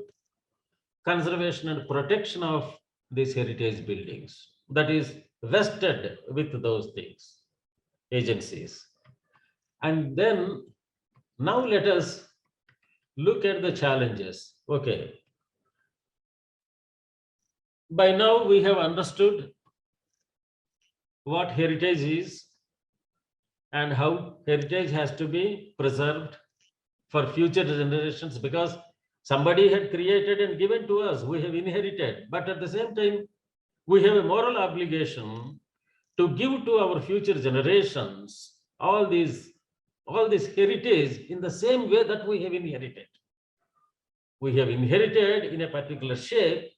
conservation and protection of these heritage buildings, that is vested with those things, agencies. And then now let us look at the challenges. Okay. By now we have understood what heritage is and how heritage has to be preserved for future generations, because somebody had created and given to us, we have inherited, but at the same time we have a moral obligation to give to our future generations all this heritage in the same way that we have inherited. We have inherited in a particular shape,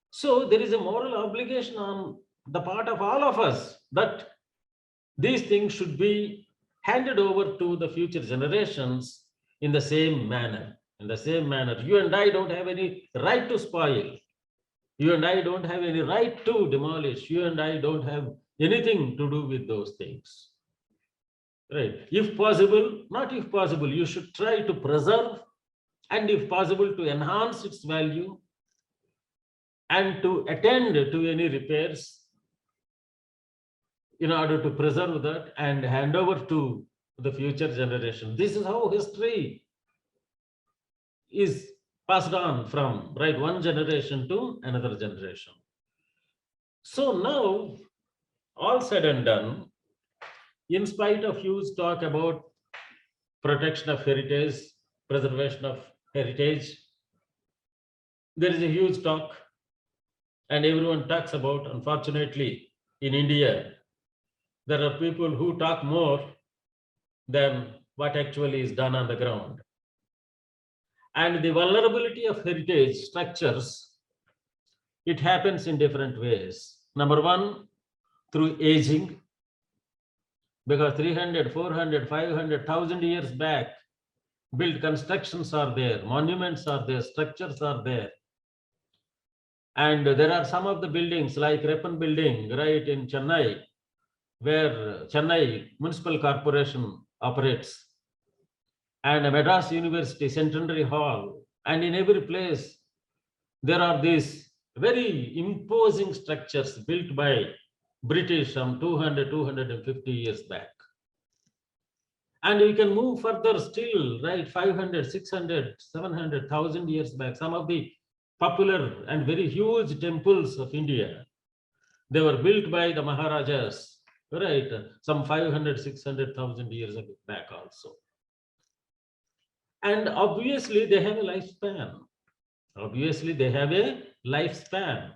so there is a moral obligation on the part of all of us that these things should be handed over to the future generations in the same manner. In the same manner, you and I don't have any right to spoil. You and I don't have any right to demolish. You and I don't have anything to do with those things. Right? If possible, not if possible, you should try to preserve, and if possible to enhance its value and to attend to any repairs in order to preserve that and hand over to the future generation. This is how history is passed on from, right, one generation to another generation. So now, all said and done, in spite of huge talk about protection of heritage, preservation of heritage, there is a huge talk, and everyone talks about, unfortunately, in India, there are people who talk more than what actually is done on the ground. And the vulnerability of heritage structures, it happens in different ways. Number one, through aging, because 300, 400, 500,000 years back, built constructions are there, monuments are there, structures are there. And there are some of the buildings like Repan building, right, in Chennai, where Chennai Municipal Corporation operates, and Madras University Centenary Hall, and in every place there are these very imposing structures built by British some 200, 250 years back. And we can move further still, right, 500, 600, 700,000 years back. Some of the popular and very huge temples of India, they were built by the Maharajas, right, some 500, 600,000 years back also. And obviously they have a lifespan. Obviously they have a lifespan.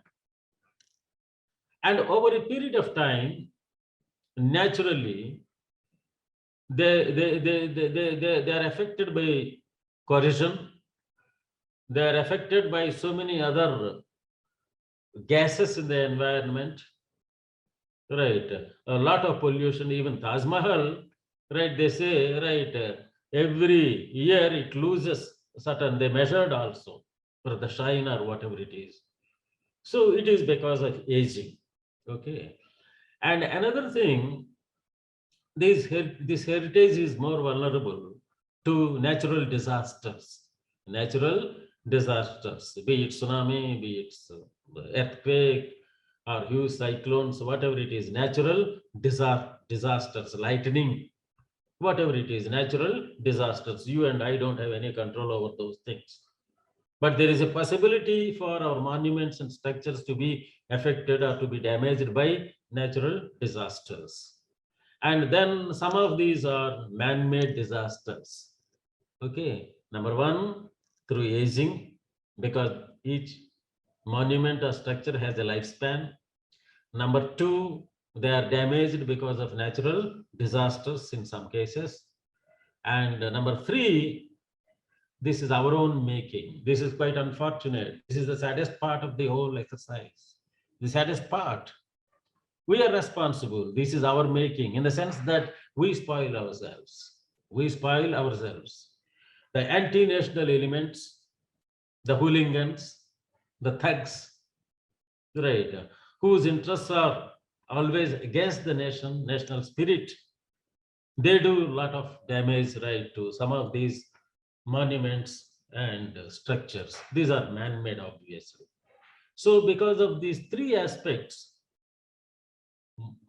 And over a period of time, naturally, they are affected by corrosion. They are affected by so many other gases in the environment, right? A lot of pollution, even Taj Mahal, right? They say, right, every year it loses certain, they measured also for the shine or whatever it is. So it is because of aging, okay? And another thing, this heritage is more vulnerable to natural disasters. Natural disasters, be it tsunami, be it earthquake or huge cyclones, whatever it is, natural disasters, lightning, whatever it is, natural disasters. You and I don't have any control over those things. But there is a possibility for our monuments and structures to be affected or to be damaged by natural disasters. And then some of these are man-made disasters. Okay, number one, through aging. because each monument or structure has a lifespan. Number two, they are damaged because of natural disasters in some cases. And number three, this is our own making. This is quite unfortunate. This is the saddest part of the whole exercise. The saddest part. We are responsible. This is our making, in the sense that we spoil ourselves. We spoil ourselves. The anti-national elements, the hooligans, the thugs, right, whose interests are always against the nation, national spirit, they do a lot of damage, right, to some of these monuments and structures. These are man-made, obviously. So because of these three aspects,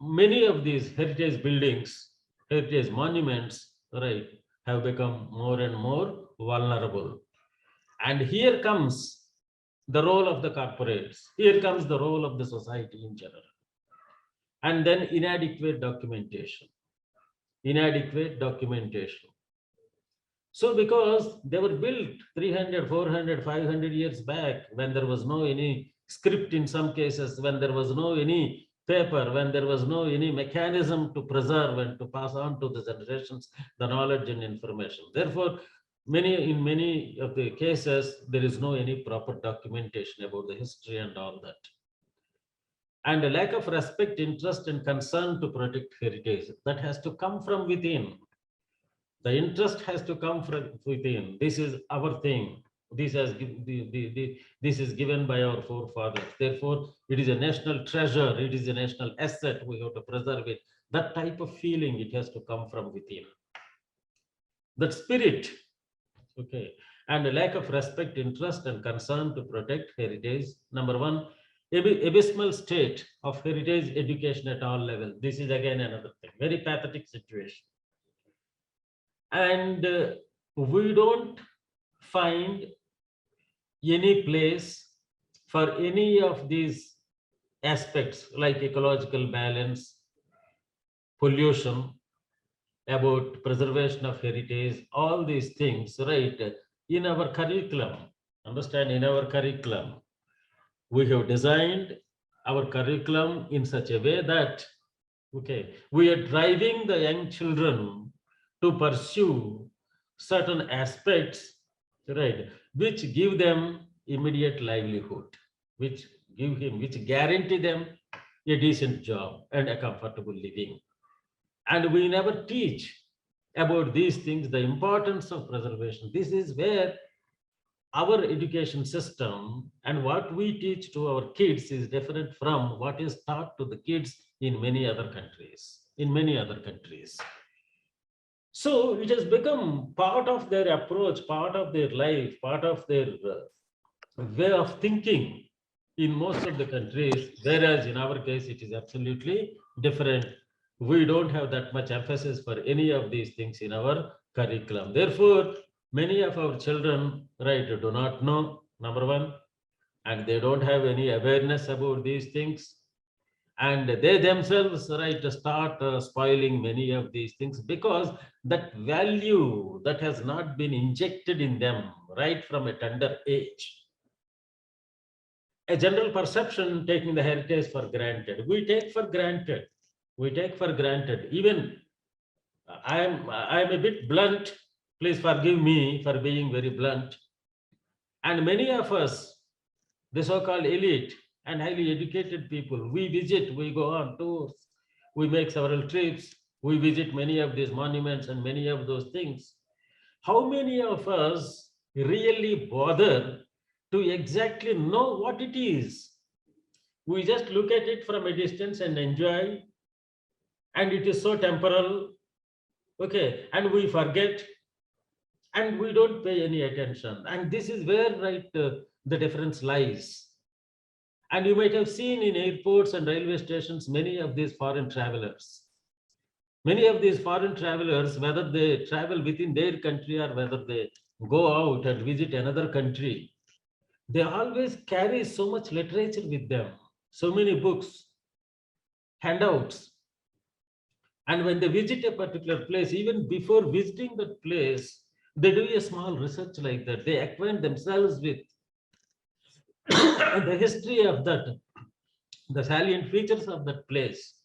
many of these heritage buildings, heritage monuments, right, have become more and more vulnerable. And here comes the role of the corporates. Here comes the role of the society in general. And then inadequate documentation. Inadequate documentation. So because they were built 300, 400, 500 years back, when there was no any script in some cases, when there was no any paper, when there was no any mechanism to preserve and to pass on to the generations the knowledge and information. Therefore, in many of the cases, there is no any proper documentation about the history and all that. And a lack of respect, interest, and concern to protect heritage, that has to come from within. The interest has to come from within. This is our thing. This is given by our forefathers. Therefore, it is a national treasure. It is a national asset. We have to preserve it. That type of feeling, it has to come from within. That spirit, okay. And a lack of respect, interest, and concern to protect heritage. Number one, abysmal state of heritage education at all levels. This is again another thing. Very pathetic situation. And we don't find any place for any of these aspects like ecological balance, pollution, about preservation of heritage, all these things, right, in our curriculum. Understand, in our curriculum, we have designed our curriculum in such a way that, okay, we are driving the young children to pursue certain aspects, right, which give them immediate livelihood, which guarantee them a decent job and a comfortable living. And we never teach about these things, the importance of preservation. This is where our education system and what we teach to our kids is different from what is taught to the kids in many other countries, So it has become part of their approach, part of their life, part of their way of thinking in most of the countries, whereas in our case, it is absolutely different. We don't have that much emphasis for any of these things in our curriculum. Therefore, many of our children, right, do not know, number one, and they don't have any awareness about these things. And they themselves, right, start spoiling many of these things because that value that has not been injected in them right from a tender age. A general perception taking the heritage for granted. We take for granted. Even I am a bit blunt. Please forgive me for being very blunt. And many of us, the so-called elite and highly educated people, we visit, we go on tours, we make several trips, we visit many of these monuments and many of those things. How many of us really bother to exactly know what it is? We just look at it from a distance and enjoy, and it is so temporal, okay, and we forget, and we don't pay any attention. And this is where, right, the difference lies. And you might have seen in airports and railway stations, many of these foreign travelers, whether they travel within their country or whether they go out and visit another country, they always carry so much literature with them, so many books, handouts. And when they visit a particular place, even before visiting that place, they do a small research like that. They acquaint themselves with and the history of that, the salient features of that place,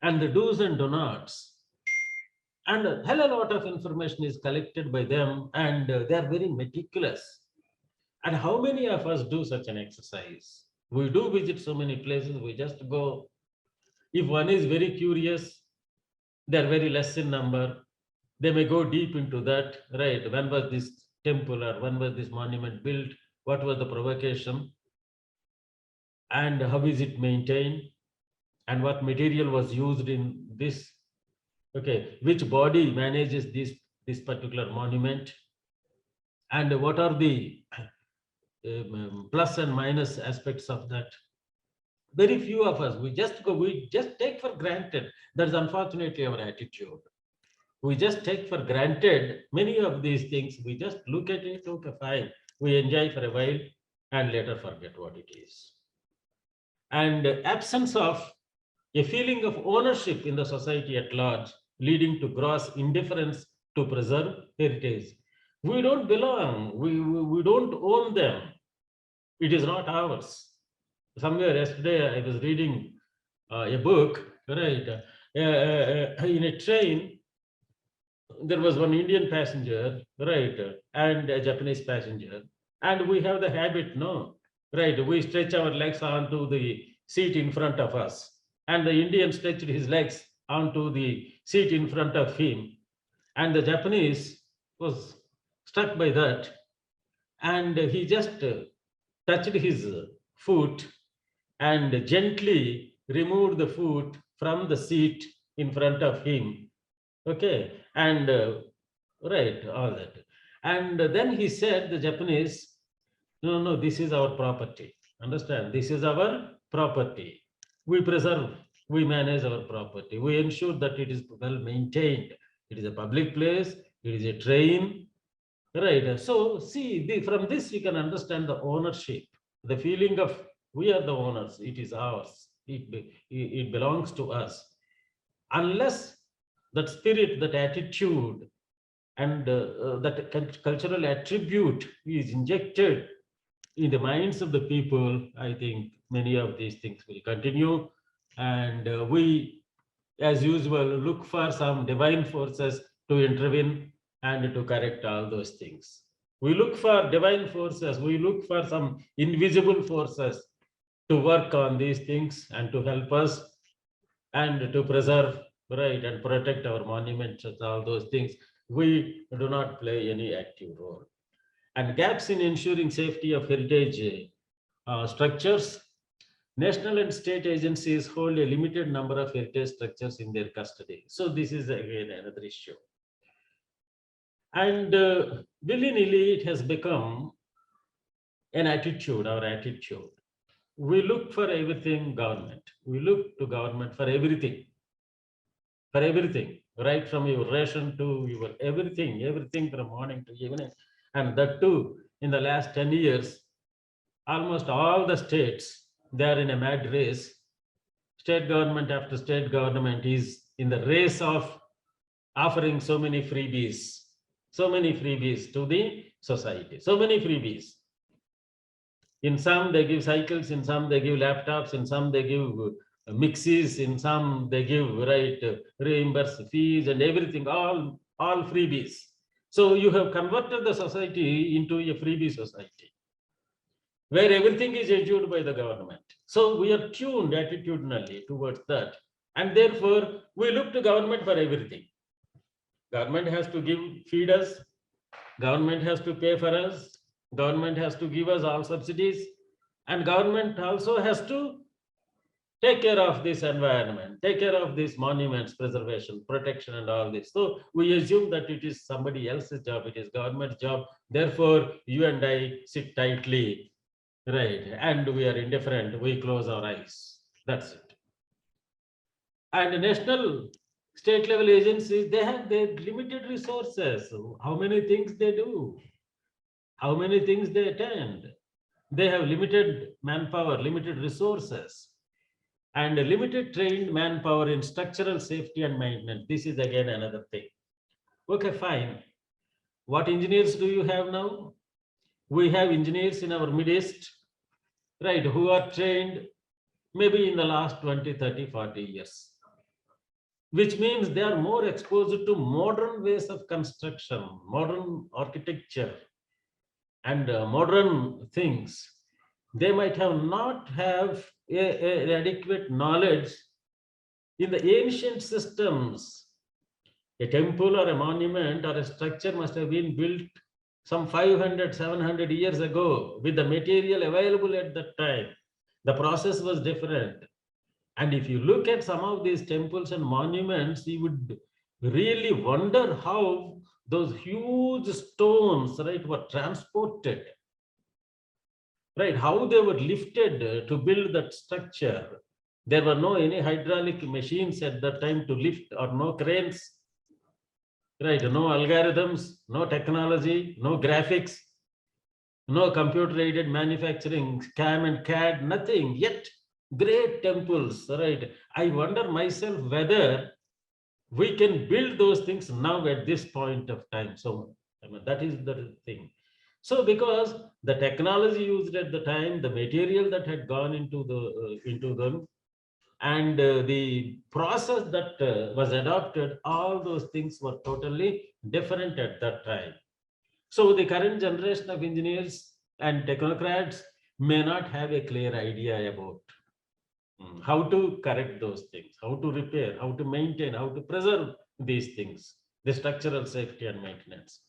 and the do's and do nots. And a hell of a lot of information is collected by them, and they are very meticulous. And how many of us do such an exercise? We do visit so many places, we just go. If one is very curious, they're very less in number. They may go deep into that, right? When was this temple or when was this monument built? What was the provocation? And how is it maintained? And what material was used in this? Okay, which body manages this particular monument? And what are the plus and minus aspects of that? Very few of us, we just take for granted. That's unfortunately our attitude. We just take for granted many of these things. We just look at it, okay, fine. We enjoy for a while and later forget what it is. And absence of a feeling of ownership in the society at large, leading to gross indifference to preserve heritage. We don't belong, we don't own them. It is not ours. Somewhere yesterday I was reading a book, right? In a train, there was one Indian passenger, right, and a Japanese passenger. And we have the habit, no, right? We stretch our legs onto the seat in front of us. And the Indian stretched his legs onto the seat in front of him. And the Japanese was struck by that. And he just touched his foot and gently removed the foot from the seat in front of him. Okay, and right, all that. And then he said, the Japanese, no, this is our property. Understand? This is our property. We preserve, we manage our property. We ensure that it is well maintained. It is a public place. It is a train, right? So see, from this you can understand the ownership, the feeling of we are the owners. It is ours. It belongs to us. Unless that spirit, that attitude, and that cultural attribute is injected in the minds of the people, I think many of these things will continue. And we, as usual, look for some divine forces to intervene and to correct all those things. We look for divine forces, we look for some invisible forces to work on these things and to help us and to preserve, right, and protect our monuments and all those things. We do not play any active role. And gaps in ensuring safety of heritage structures. National and state agencies hold a limited number of heritage structures in their custody. So this is again another issue. And willy-nilly it has become an attitude, our attitude. We look for everything government. We look to government for everything. For everything, right from your ration to your everything from morning to evening. And that too, in the last 10 years, almost all the states, they are in a mad race. State government after state government is in the race of offering so many freebies to the society, so many freebies. In some they give cycles, in some they give laptops, in some they give mixes, in some they give, right, reimburse fees and everything, all freebies. So you have converted the society into a freebie society, where everything is issued by the government. So we are tuned attitudinally towards that. And therefore, we look to government for everything. Government has to feed us. Government has to pay for us. Government has to give us all subsidies. And government also has to take care of this environment, take care of these monuments, preservation, protection, and all this. So we assume that it is somebody else's job, it is government's job. Therefore, you and I sit tightly, right? And we are indifferent, we close our eyes. That's it. And national, state level agencies, they have their limited resources. How many things they do? How many things they attend? They have limited manpower, limited resources, and a limited trained manpower in structural safety and maintenance. This is again another thing. Okay, fine. What engineers do you have now? We have engineers in our midst right, who are trained maybe in the last 20, 30, 40 years, which means they are more exposed to modern ways of construction, modern architecture, and modern things. They might have not have a adequate knowledge in the ancient systems. A temple or a monument or a structure must have been built some 500, 700 years ago with the material available at that time. The process was different. And if you look at some of these temples and monuments, you would really wonder how those huge stones, right, were transported, right, how they were lifted to build that structure. There were no any hydraulic machines at that time to lift, or no cranes, right, no algorithms, no technology, no graphics, no computer aided manufacturing, CAM and CAD, nothing. Yet great temples, right? I wonder myself whether we can build those things now at this point of time. So I mean, that is the thing. So because the technology used at the time, the material that had gone into them, and the process that was adopted, all those things were totally different at that time. So the current generation of engineers and technocrats may not have a clear idea about how to correct those things, how to repair, how to maintain, how to preserve these things, the structural safety and maintenance.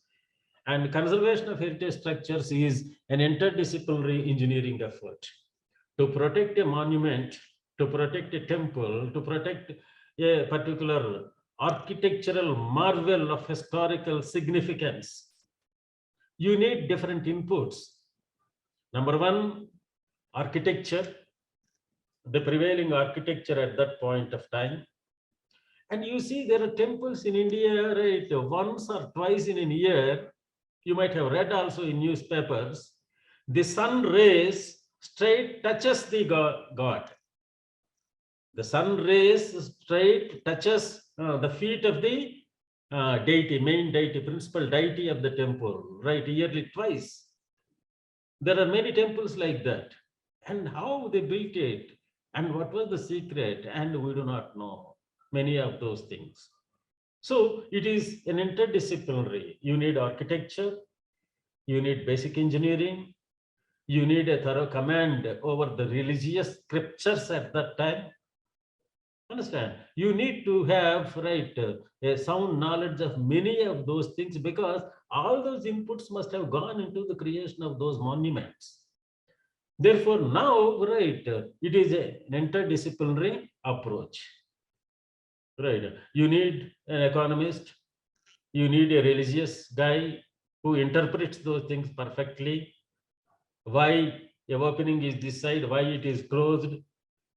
And conservation of heritage structures is an interdisciplinary engineering effort to protect a monument, to protect a temple, to protect a particular architectural marvel of historical significance. You need different inputs. Number one, architecture, the prevailing architecture at that point of time. And you see there are temples in India, right, once or twice in a year. You might have read also in newspapers, the sun rays straight touches the god. The sun rays straight touches the feet of the deity, main deity, principal deity of the temple, right, yearly twice. There are many temples like that. And how they built it and what was the secret, and we do not know many of those things. So it is an interdisciplinary. You need architecture, you need basic engineering, you need a thorough command over the religious scriptures at that time. Understand? You need to have, right, a sound knowledge of many of those things, because all those inputs must have gone into the creation of those monuments. Therefore, now, right, it is an interdisciplinary approach. Right. You need an economist, you need a religious guy who interprets those things perfectly. Why a opening is this side, why it is closed,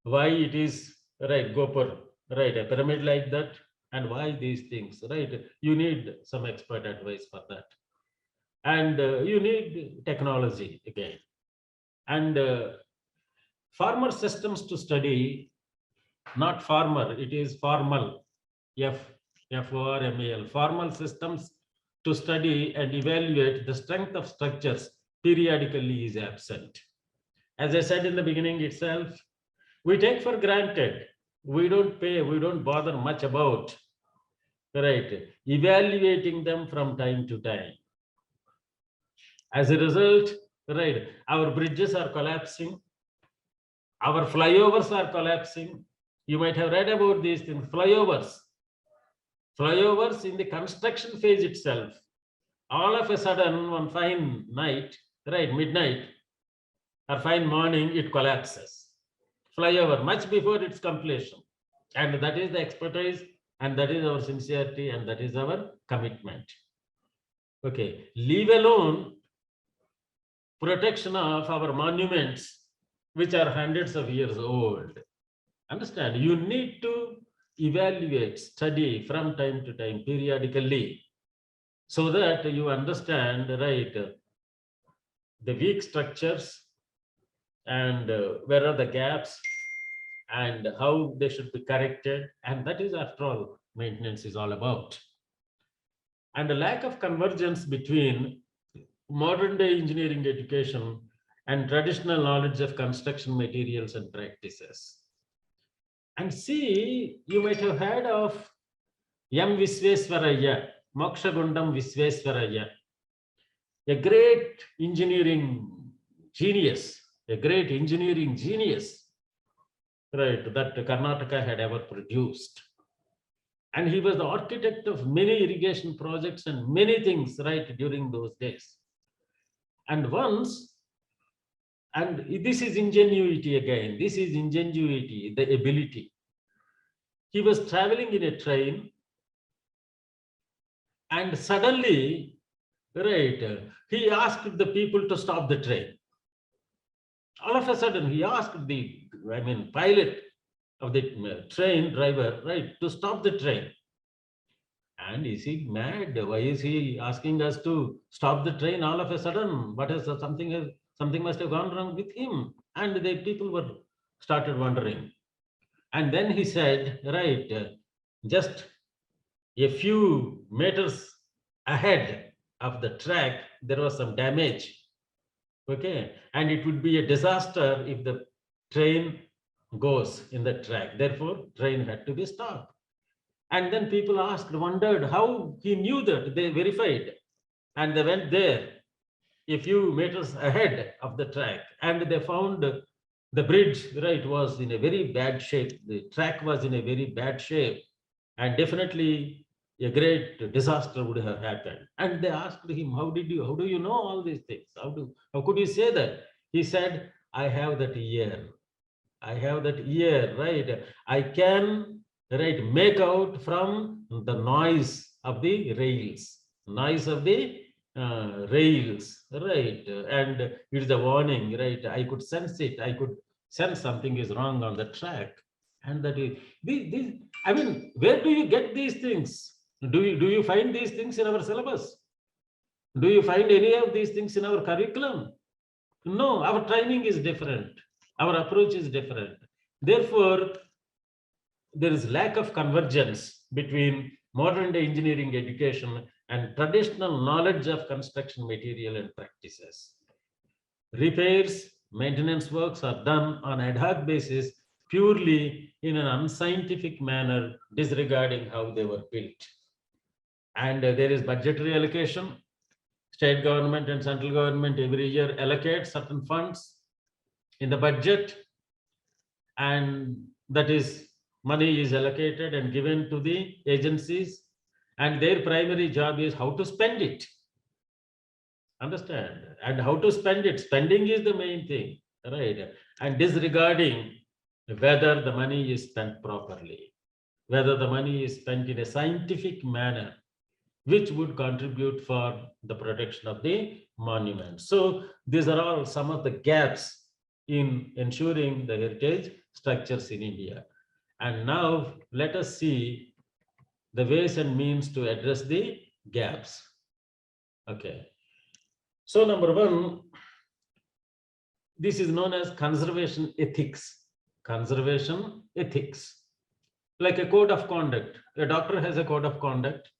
why it is, right, gopur, right, a pyramid like that, and why these things, right? You need some expert advice for that. And you need technology again. And farmer systems to study, not farmer, it is formal, F-O-R-M-A-L, formal systems to study and evaluate the strength of structures periodically is absent. As I said in the beginning itself, we take for granted, we don't pay, we don't bother much about, right, evaluating them from time to time. As a result, right, our bridges are collapsing, our flyovers are collapsing. You might have read about these things, flyovers in the construction phase itself. All of a sudden, one fine night, right, midnight or fine morning, it collapses. Flyover much before its completion. And that is the expertise, and that is our sincerity, and that is our commitment. Okay, leave alone protection of our monuments, which are hundreds of years old. Understand, you need to evaluate, study from time to time, periodically, so that you understand, right, the weak structures and where are the gaps and how they should be corrected. And that is, after all, maintenance is all about. And the lack of convergence between modern day engineering education and traditional knowledge of construction materials and practices. And see, you might have heard of M. Visvesvaraya, Mokshagundam Visvesvaraya, a great engineering genius, right, that Karnataka had ever produced. And he was the architect of many irrigation projects and many things, right, during those days. And once, and this is ingenuity again, the ability. He was traveling in a train and suddenly, right, he asked the people to stop the train. All of a sudden, he asked the, pilot of the train driver, right, to stop the train. And is he mad? Why is he asking us to stop the train all of a sudden? Something must have gone wrong with him. And the people were started wondering. And then he said, right, just a few meters ahead of the track, there was some damage. Okay, and it would be a disaster if the train goes in the track. Therefore, train had to be stopped. And then people wondered how he knew that. They verified, and they went there a few meters ahead of the track, and they found the bridge, right, was in a very bad shape. The track was in a very bad shape, and definitely a great disaster would have happened. And they asked him, how do you know all these things? How could you say that? He said, I have that ear, right? I can, right, make out from the noise of the rails, right? And it's a warning, right? I could sense it. I could sense something is wrong on the track. And that is, where do you get these things? Do you find these things in our syllabus? Do you find any of these things in our curriculum? No, our training is different. Our approach is different. Therefore, there is lack of convergence between modern day engineering education and traditional knowledge of construction material and practices. Repairs, maintenance works are done on ad hoc basis purely in an unscientific manner, disregarding how they were built. And there is budgetary allocation. State government and central government every year allocate certain funds in the budget, and that is, money is allocated and given to the agencies, and their primary job is how to spend it. Understand? And how to spend it. Spending is the main thing, right? And disregarding whether the money is spent properly, whether the money is spent in a scientific manner, which would contribute for the protection of the monument. So these are all some of the gaps in ensuring the heritage structures in India. And now let us see the ways and means to address the gaps. Okay. So number one, this is known as conservation ethics. Conservation ethics. Like a code of conduct. A doctor has a code of conduct.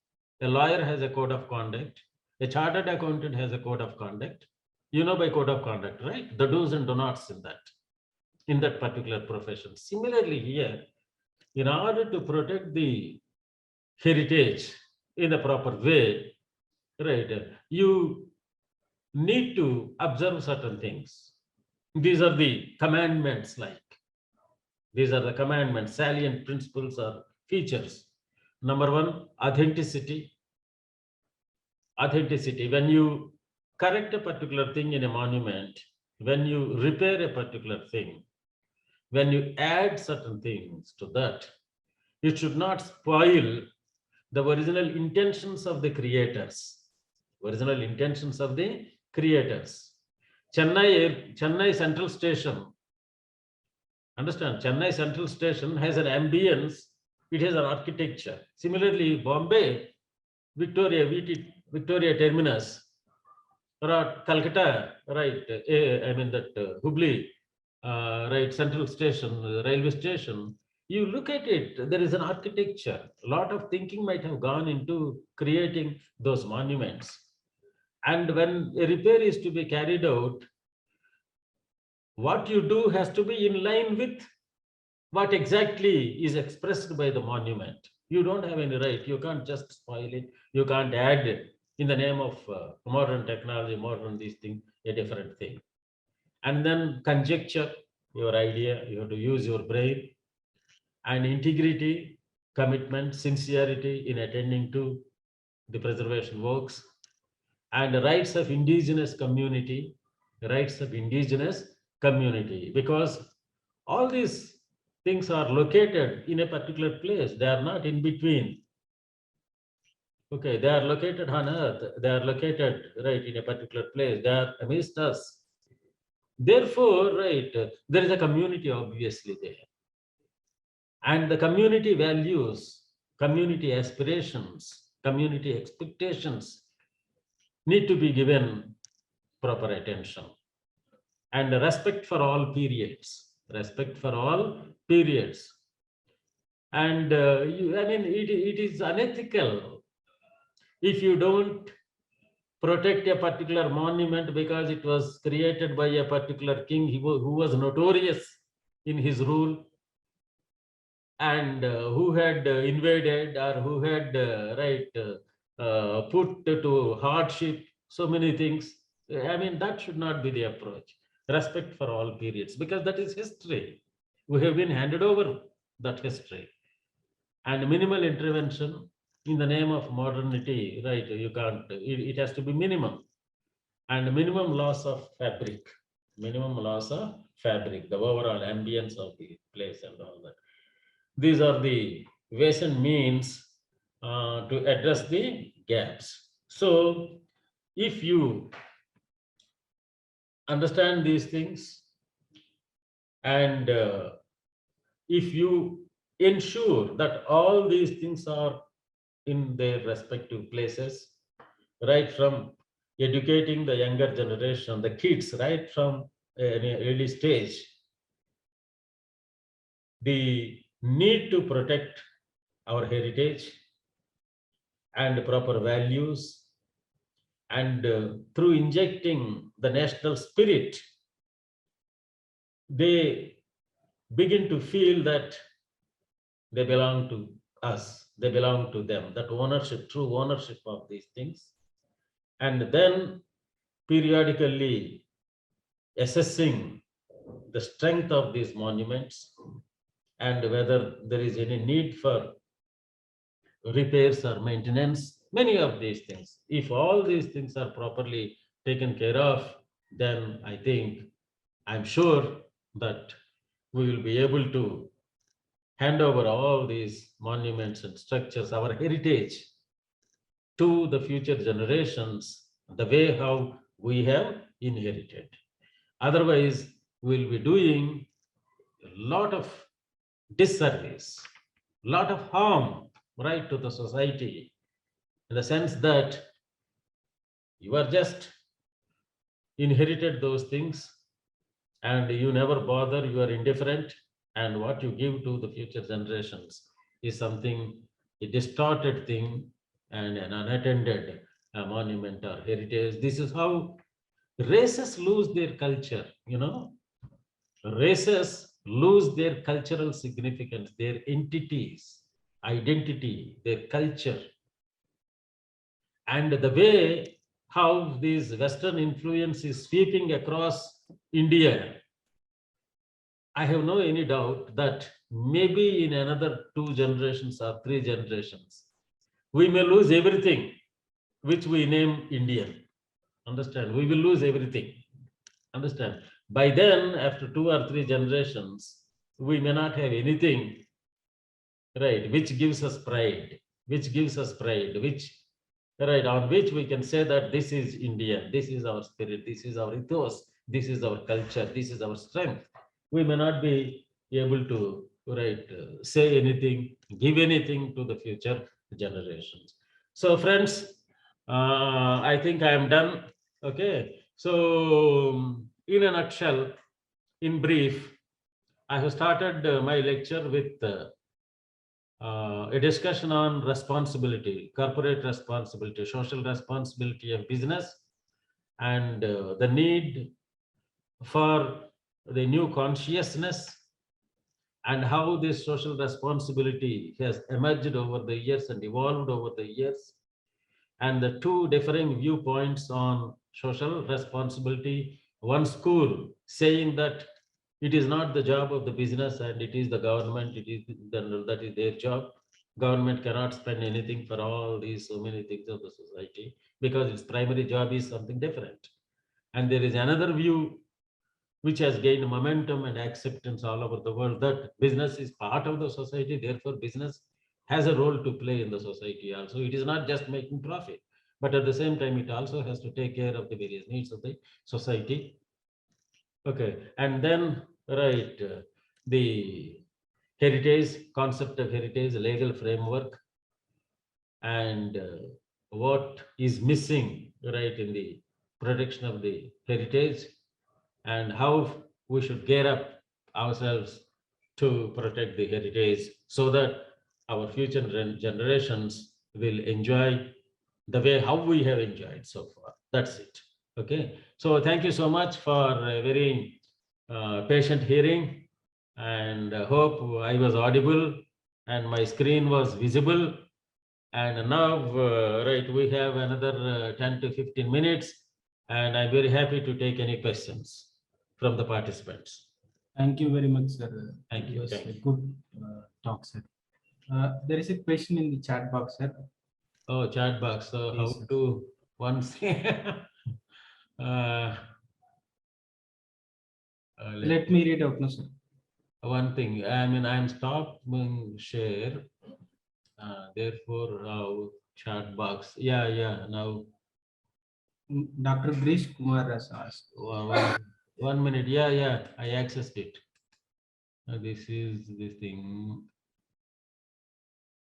A lawyer has a code of conduct. A chartered accountant has a code of conduct. You know by code of conduct, right? The do's and do nots in that particular profession. Similarly here, in order to protect the heritage in a proper way, right, you need to observe certain things. These are the commandments, salient principles or features. Number one, authenticity. Authenticity. When you correct a particular thing in a monument, when you repair a particular thing, when you add certain things to that, it should not spoil the original intentions of the creators. Chennai Central Station, understand, Chennai Central Station has an ambience, it has an architecture. Similarly, Bombay, Victoria Terminus, or Calcutta, right, Hubli, right, Central Station, railway station, you look at it, there is an architecture. A lot of thinking might have gone into creating those monuments. And when a repair is to be carried out, what you do has to be in line with what exactly is expressed by the monument. You don't have any right. You can't just spoil it. You can't add in the name of modern technology, modern these things, a different thing. And then conjecture your idea. You have to use your brain, and integrity, commitment, sincerity in attending to the preservation works, and the rights of indigenous community, because all these things are located in a particular place. They are not in between. Okay, they are located on earth. They are located right in a particular place. They are amidst us. Therefore, right, there is a community obviously there. And the community values, community aspirations, community expectations need to be given proper attention. And respect for all periods, And it is unethical if you don't protect a particular monument because it was created by a particular king who was notorious in his rule, and who had invaded, or who had put to hardship so many things. That should not be the approach. Respect for all periods, because that is history. We have been handed over that history. And minimal intervention in the name of modernity, right? You can't, it has to be minimum. And minimum loss of fabric, the overall ambience of the place and all that. These are the ways and means to address the gaps. So if you understand these things, and if you ensure that all these things are in their respective places, right from educating the younger generation, the kids, right from an early stage, the need to protect our heritage and proper values, and through injecting the national spirit, they begin to feel that they belong to us, they belong to them, that ownership, true ownership of these things. And then periodically assessing the strength of these monuments and whether there is any need for repairs or maintenance, many of these things. If all these things are properly taken care of, then I'm sure that we will be able to hand over all these monuments and structures, our heritage, to the future generations the way how we have inherited. Otherwise, we'll be doing a lot of disservice, a lot of harm, right, to the society, in the sense that you are just inherited those things and you never bother, you are indifferent, and what you give to the future generations is something, a distorted thing, and an unattended monument or heritage. This is how races lose their culture, races lose their cultural significance, their entities, identity, their culture. And the way how this Western influence is sweeping across India, I have no any doubt that maybe in another 2 generations or 3 generations, we may lose everything which we name Indian. Understand? We will lose everything. Understand? By then, after 2 or 3 generations, we may not have anything, right, which gives us pride, right, on which we can say that this is India, this is our spirit, this is our ethos, this is our culture, this is our strength. We may not be able to, right, say anything, give anything to the future generations. So friends, I think I am done. Okay. So in a nutshell, in brief, I have started my lecture with a discussion on responsibility, corporate responsibility, social responsibility of business, and the need for the new consciousness and how this social responsibility has emerged over the years and evolved over the years, and the two differing viewpoints on social responsibility. One school saying that it is not the job of the business and it is the government, that is their job. Government cannot spend anything for all these so many things of the society because its primary job is something different. And there is another view which has gained momentum and acceptance all over the world, that business is part of the society, therefore business has a role to play in the society also. It is not just making profit, but at the same time, it also has to take care of the various needs of the society. Okay, and then, right, the heritage, concept of heritage, legal framework, and what is missing, right, in the protection of the heritage, and how we should gear up ourselves to protect the heritage so that our future generations will enjoy the way how we have enjoyed so far. That's it. Okay. So thank you so much for a very patient hearing, and hope I was audible and my screen was visible. And now, right, we have another 10 to 15 minutes, and I'm very happy to take any questions from the participants. Thank you very much, sir. Thank you. It was Thank a you. good talk, sir. There is a question in the chat box, sir. Oh, chat box. So Yes, how sir. to once Let me read out now, sir. one thing. I mean, I'm stopping share. Therefore, chat box. Yeah. Now, Dr. Grish Kumar has asked. 1 minute. Yeah. I accessed it. This is this thing.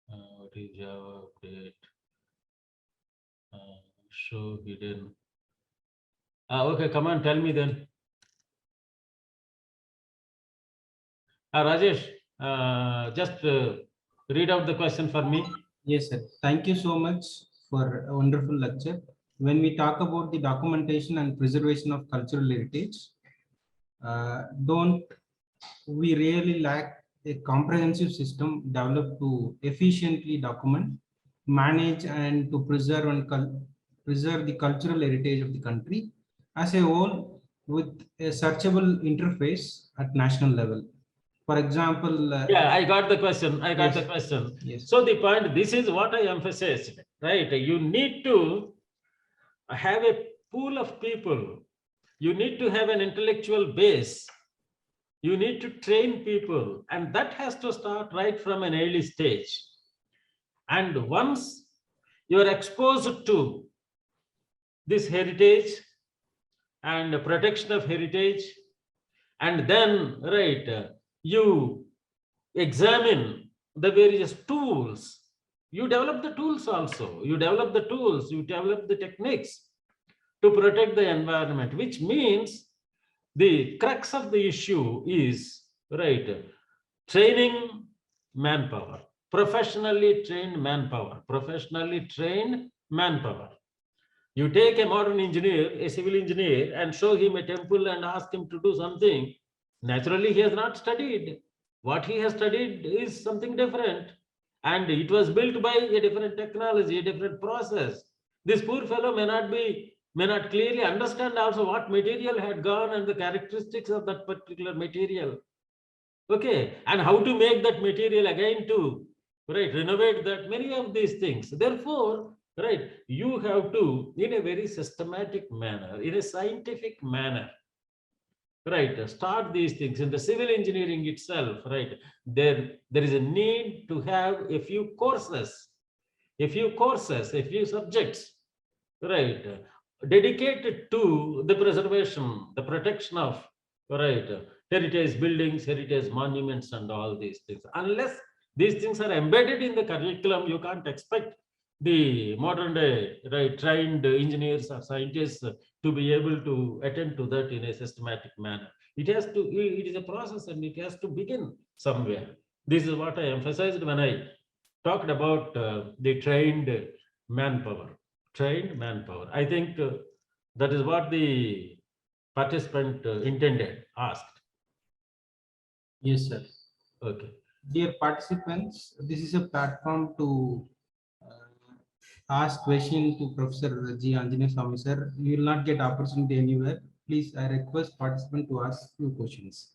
What is Java update? Show hidden. Okay, come on, tell me then. Rajesh, just read out the question for me. Yes, sir. Thank you so much for a wonderful lecture. When we talk about the documentation and preservation of cultural heritage, don't we really lack a comprehensive system developed to efficiently document, manage, and to preserve preserve the cultural heritage of the country as a whole with a searchable interface at national level? For example, Yeah, I got the question. I got Yes. the question. Yes. So the point, this is what I emphasized, right? You need to have a pool of people. You need to have an intellectual base. You need to train people, and that has to start right from an early stage. And once you are exposed to this heritage and the protection of heritage, and then, right, you examine the various tools. You develop the tools also. You develop the tools, you develop the techniques to protect the environment, which means the crux of the issue is, right, training manpower, professionally trained manpower, You take a modern engineer, a civil engineer, and show him a temple and ask him to do something. Naturally, he has not studied. What he has studied is something different. And it was built by a different technology, a different process. This poor fellow may not clearly understand also what material had gone and the characteristics of that particular material. Okay, and how to make that material again to, right, renovate that, many of these things. Therefore, right, you have to, in a very systematic manner, in a scientific manner, right, start these things. In the civil engineering itself, right, there is a need to have a few courses, a few subjects, right, dedicated to the preservation, the protection of, right, heritage buildings, heritage monuments, and all these things. Unless these things are embedded in the curriculum, you can't expect the modern day, right, trained engineers or scientists to be able to attend to that in a systematic manner. It is a process, and it has to begin somewhere. This is what I emphasized when I talked about the trained manpower. I think that is what the participant intended, asked. Yes, sir. Okay. Dear participants, this is a platform to ask question to Professor G. Anjaneya Swamy sir. You will not get opportunity anywhere. Please, I request participant to ask few questions.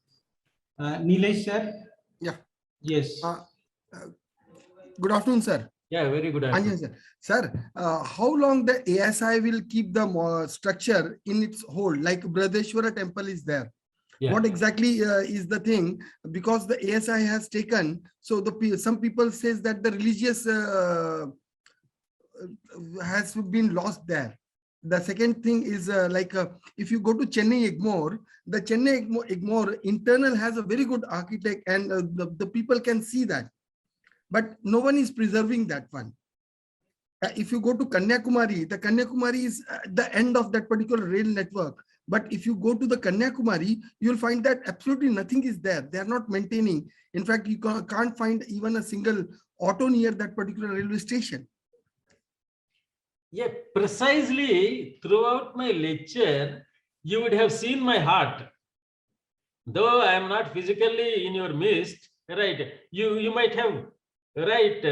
Nilesh sir. Yeah. Yes. Good afternoon, sir. Yeah, very good. Anjan sir. Sir, how long the ASI will keep the structure in its hold? Like Bradeshwara temple is there. Yeah. What exactly is the thing? Because the ASI has taken, so some people says that the religious has been lost there. The second thing is if you go to Chennai Egmore, the Chennai Egmore internal has a very good architect, and the people can see that, but no one is preserving that one. If you go to Kanyakumari, the Kanyakumari is the end of that particular rail network. But if you go to the Kanyakumari, you'll find that absolutely nothing is there. They are not maintaining. In fact, you can't find even a single auto near that particular railway station. Yeah, precisely throughout my lecture, you would have seen my heart. Though I am not physically in your midst, right? You might have, right,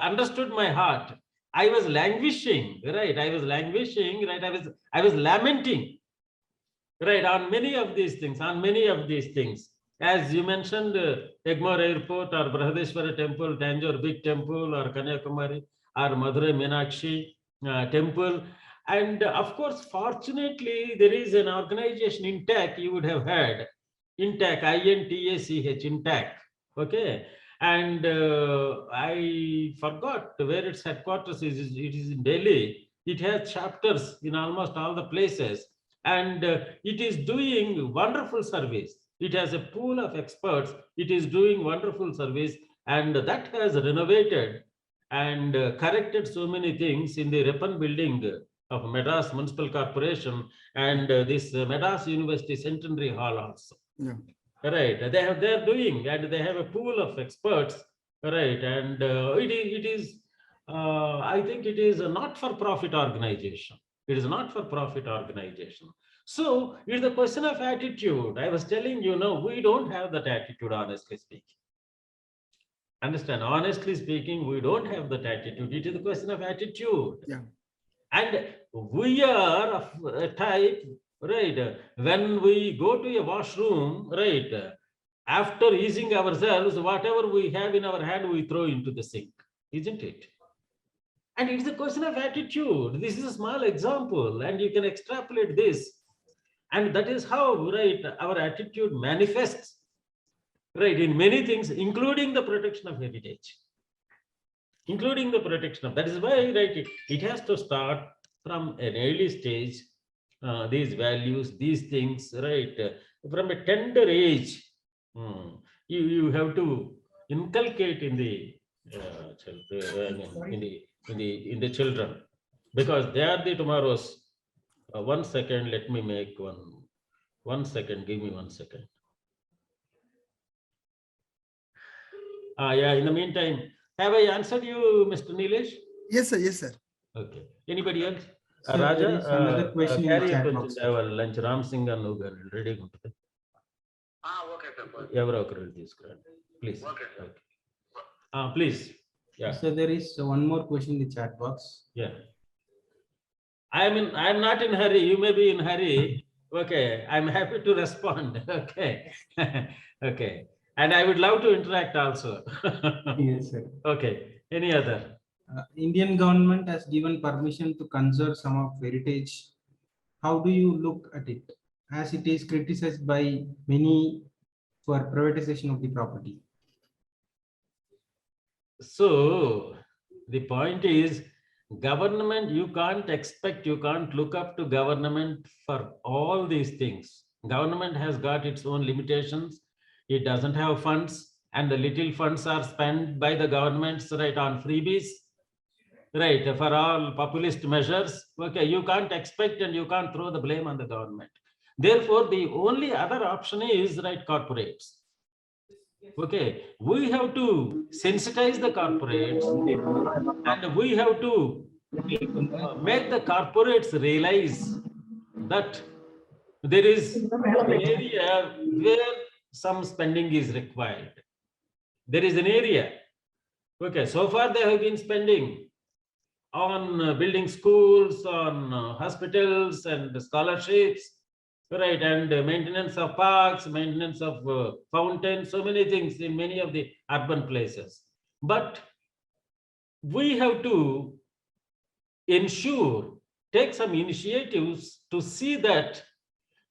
understood my heart. I was languishing, right? I was languishing, right? I was lamenting, right, on many of these things, As you mentioned, Egmore Airport or Brihadeshwara Temple, Tanjore Big Temple, or Kanyakumari, or Madurai Meenakshi Temple. And of course, fortunately, there is an organization, INTAC, you would have heard, INTAC, INTACH, INTAC, okay? And I forgot where its headquarters is. It is in Delhi. It has chapters in almost all the places, and it is doing wonderful service. It has a pool of experts. It is doing wonderful service, and that has renovated and corrected so many things in the Repan building of Madras Municipal Corporation and this Madras University Centenary Hall also. Yeah. Right, they are doing, and they have a pool of experts, right? And it is I think it is a not-for-profit organization. It is a not-for-profit organization. So it's a question of attitude. I was telling you, no, we don't have that attitude, honestly speaking. Understand? Honestly speaking, we don't have that attitude. It is a question of attitude. Yeah. And we are of a type, right? When we go to a washroom, right? After easing ourselves, whatever we have in our hand, we throw into the sink, isn't it? And it's a question of attitude. This is a small example, and you can extrapolate this. And that is how, right, our attitude manifests, right, in many things, including the protection of heritage. Including the protection of, that is why, right, it has to start from an early stage, these values, these things, right, from a tender age. You have to inculcate in the in the children, because they are the tomorrow's. 1 second, let me make one second, give me 1 second. Yeah, in the meantime, have I answered you, Mr. Nilesh? Yes, sir. Yes, sir. Okay. Anybody else? Sir, Raja, there is another question in the chat box. lunch Ram Singh and ready. Okay, sir. Evro okkaru తీసుకురండి, please. Okay. Please. Yeah. So there is one more question in the chat box. Yeah. I'm not in hurry. You may be in hurry. Okay. I'm happy to respond. Okay. Okay. And I would love to interact also. Yes, sir. Okay. Any other? Indian government has given permission to conserve some of heritage. How do you look at it, as it is criticized by many for privatization of the property? So the point is, government, you can't look up to government for all these things. Government has got its own limitations. It doesn't have funds, and the little funds are spent by the governments, right, on freebies, right, for all populist measures. Okay, you can't expect and you can't throw the blame on the government. Therefore, the only other option is, right, corporates. Okay, we have to sensitize the corporates, and we have to make the corporates realize that there is an area where some spending is required. There is an area. Okay, so far they have been spending on building schools, on hospitals and scholarships, right, and maintenance of parks, maintenance of fountains, so many things in many of the urban places. But we have to ensure, take some initiatives to see that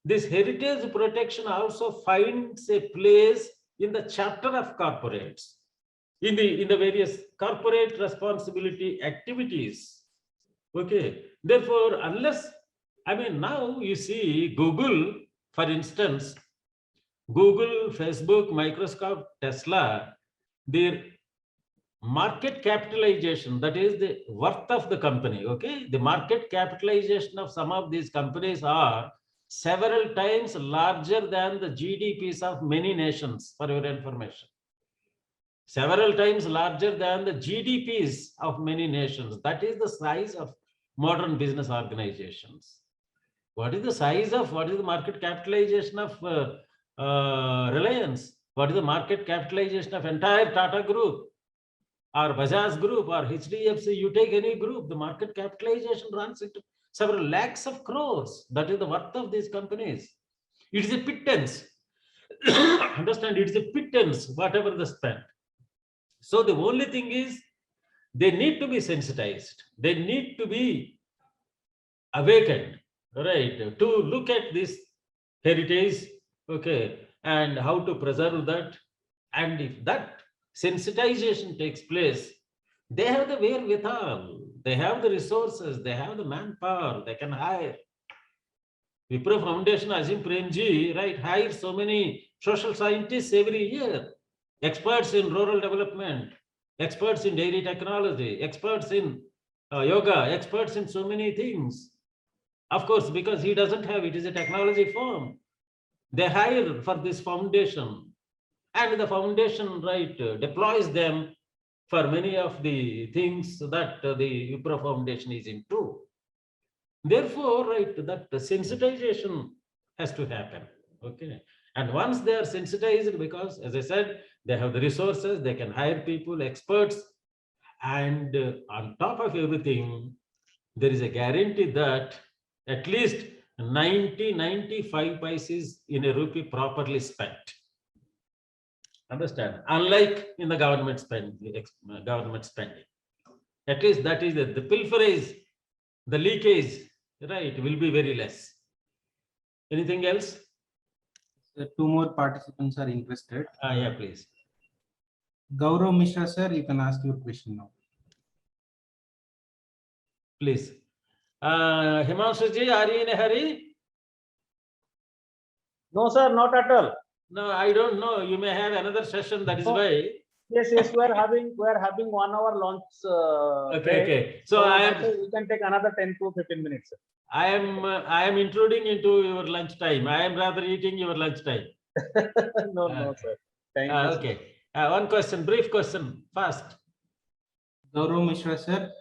this heritage protection also finds a place in the chapter of corporates, in the various corporate responsibility activities. Okay, therefore, unless, I mean, now you see Google, for instance, Google, Facebook, Microsoft, Tesla, their market capitalization, that is the worth of the company, okay, the market capitalization of some of these companies are several times larger than the GDPs of many nations, for your information. Several times larger than the GDPs of many nations. That is the size of modern business organizations. What is the size of, what is the market capitalization of Reliance? What is the market capitalization of entire Tata Group or Bajaj Group or HDFC? You take any group, the market capitalization runs into several lakhs of crores. That is the worth of these companies. It is a pittance. Understand, it's a pittance, whatever the spend. So the only thing is, they need to be sensitized. They need to be awakened, right, to look at this heritage, okay, and how to preserve that. And if that sensitization takes place, they have the wherewithal, they have the resources, they have the manpower, they can hire. Wipro Foundation, Azim Premji, right, hires so many social scientists every year, experts in rural development, experts in dairy technology, experts in yoga, experts in so many things. Of course, because he doesn't have, it is a technology firm. They hire for this foundation, and the foundation, right, deploys them for many of the things that the Wipro Foundation is into. Therefore, right, that the sensitization has to happen. Okay. And once they are sensitized, because as I said, they have the resources, they can hire people, experts, and on top of everything, there is a guarantee that at least 90-95 paise in a rupee properly spent. Understand? Unlike in the government spending, at least that is the pilferage, the leakage, right, will be very less. Anything else? Two more participants are interested. Yeah, please. Gaurav Mishra, sir, you can ask your question now. Please. Himanshu ji, are you in a hurry? No, sir, not at all. No, I don't know. You may have another session. That is why. Yes, we are having 1 hour launch. Okay, okay. So we can take another 10 to 15 minutes. Sir. I am intruding into your lunch time. I am rather eating your lunch time. No, sir. Thank you. Okay. One question, brief question, fast. Gaurav Mishra, sir.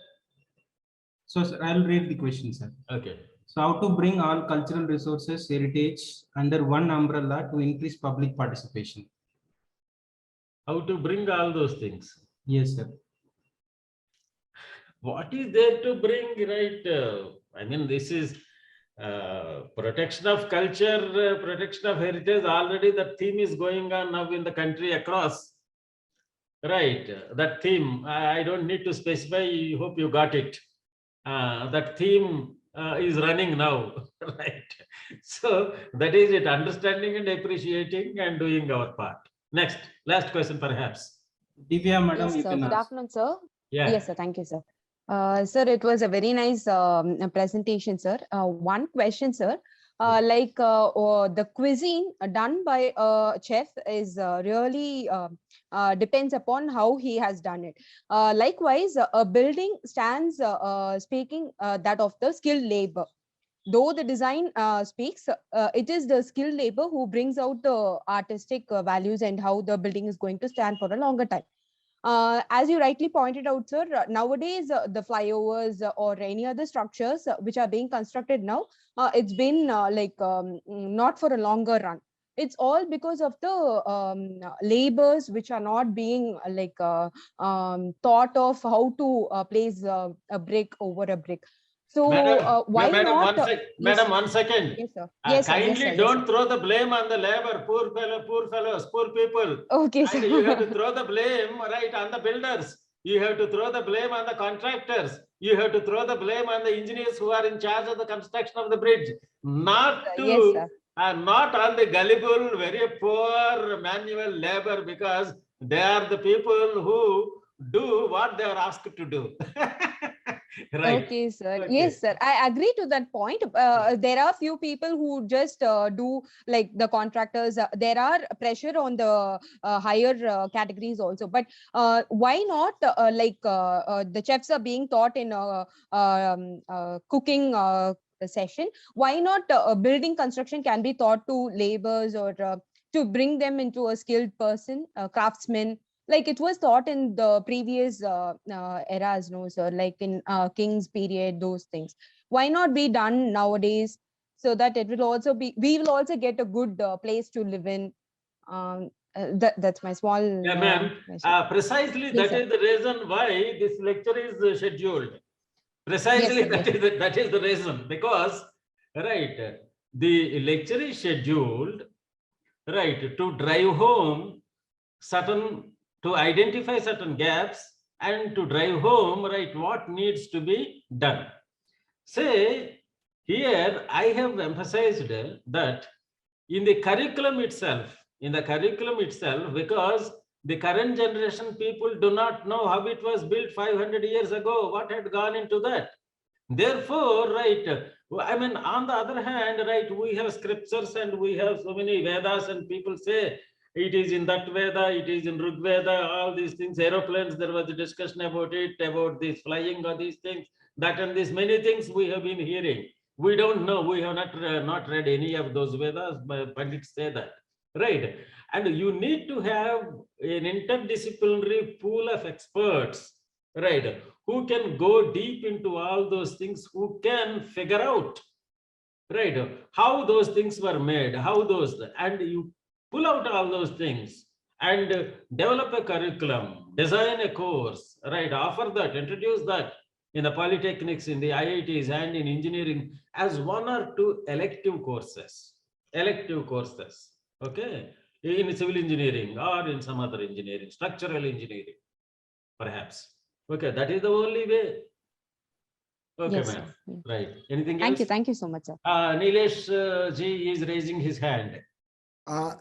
So, sir, I'll read the question, sir. Okay. So, how to bring all cultural resources, heritage under one umbrella to increase public participation? How to bring all those things? Yes, sir. What is there to bring, right? I mean, this is protection of culture, protection of heritage. Already that theme is going on now in the country across. Right, that theme, I don't need to specify, I hope you got it. That theme is running now, right? So that is it, understanding and appreciating and doing our part. Next, last question perhaps. Divya, madam, Yes, you sir. can Good ask. afternoon, sir. Yeah. Yes, sir. Thank you, sir. Sir, it was a very nice presentation, sir. One question, sir. The cuisine done by a chef is really depends upon how he has done it. Likewise, a building stands speaking that of the skilled labor. Though the design speaks, it is the skilled labor who brings out the artistic values and how the building is going to stand for a longer time. As you rightly pointed out, sir, nowadays the flyovers or any other structures which are being constructed now, it's been not for a longer run. it's all because of the labors which are not being thought of how to place a brick over a brick. So why Madam, not? yes. Madam, 1 second. Yes, sir. Yes, sir. Yes, Kindly sir. Yes, don't sir. throw the blame on the labor, poor fellows, poor people. Okay, And you have sir. to throw the blame right on the builders. You have to throw the blame on the contractors. You have to throw the blame on the engineers who are in charge of the construction of the bridge. Not Yes, to, sir. not on the gullible, very poor manual labor, because they are the people who do what they are asked to do. Right. Okay, sir. Okay. Yes, sir. I agree to that point. There are few people who just do like the contractors. There are pressure on the higher categories also. But why not the chefs are being taught in cooking session? Why not building construction can be taught to laborers or to bring them into a skilled person, craftsmen? Like it was taught in the previous eras, no, sir, like in King's period, those things. Why not be done nowadays so that it will also be, we will also get a good place to live in. That's my small Yeah, ma'am. question. Precisely Yes, that sir. is the reason why this lecture is scheduled. Precisely Yes, sir, that is the reason, because right, the lecture is scheduled right to drive home certain, to identify certain gaps and to drive home right what needs to be done. Say here I have emphasized that in the curriculum itself, because the current generation people do not know how it was built 500 years ago, what had gone into that. Therefore, right, I mean, on the other hand, right, we have scriptures and we have so many Vedas, and people say it is in that Veda, it is in Rig Veda, all these things, aeroplanes, there was a discussion about it, about this flying or these things, that and this, many things we have been hearing. We don't know, we have not read any of those Vedas, but Pandits say that, right? And you need to have an interdisciplinary pool of experts, right, who can go deep into all those things, who can figure out, right, how those things were made, how those, and you pull out all those things and develop a curriculum, design a course, right, offer that, introduce that in the polytechnics, in the IITs, and in engineering as one or two elective courses, okay, in civil engineering or in some other engineering, structural engineering, perhaps. Okay, that is the only way. Okay, Yes, ma'am. sir. Right. Anything Thank else? you. Thank you so much, sir. Nilesh ji is raising his hand.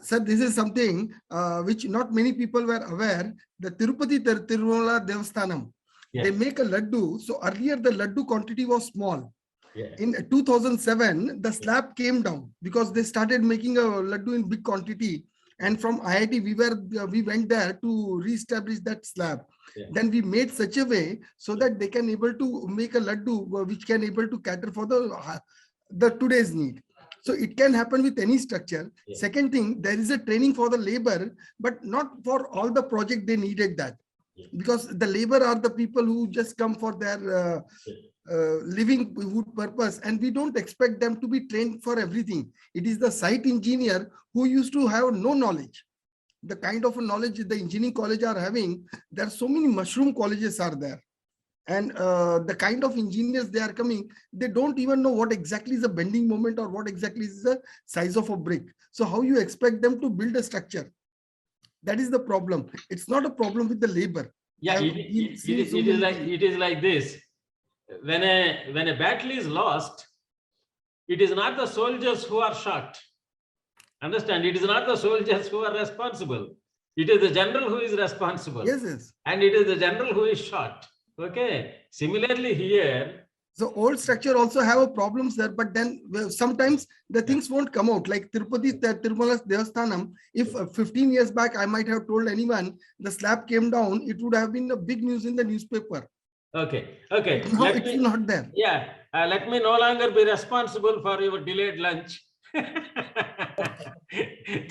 Sir, this is something which not many people were aware. The Tirupati Tirumala Devasthanam, Yes. they make a laddu. So earlier the laddu quantity was small. Yes. In 2007, the slab came down because they started making a laddu in big quantity. And from IIT, we went there to reestablish that slab. Yeah. Then we made such a way so that they can able to make a laddu which can able to cater for the today's need. So it can happen with any structure. Yeah. Second thing, there is a training for the labor, but not for all the project they needed that. Yeah. Because the labor are the people who just come for their livelihood purpose, and we don't expect them to be trained for everything. It is the site engineer who used to have no knowledge. The kind of knowledge the engineering college are having, there are so many mushroom colleges are there. And the kind of engineers they are coming, they don't even know what exactly is a bending moment or what exactly is the size of a brick. So how you expect them to build a structure? That is the problem. It's not a problem with the labor. Yeah, it is like this. When a battle is lost, it is not the soldiers who are shot. Understand? It is not the soldiers who are responsible. It is the general who is responsible. Yes, yes. And it is the general who is shot. Okay. Similarly here. So old structure also have a problems there, but then sometimes the things won't come out. Like Tirupati Tirumala Devasthanam, if 15 years back I might have told anyone the slab came down, it would have been a big news in the newspaper. Okay. Okay. Now it's not there. Yeah. Let me no longer be responsible for your delayed lunch.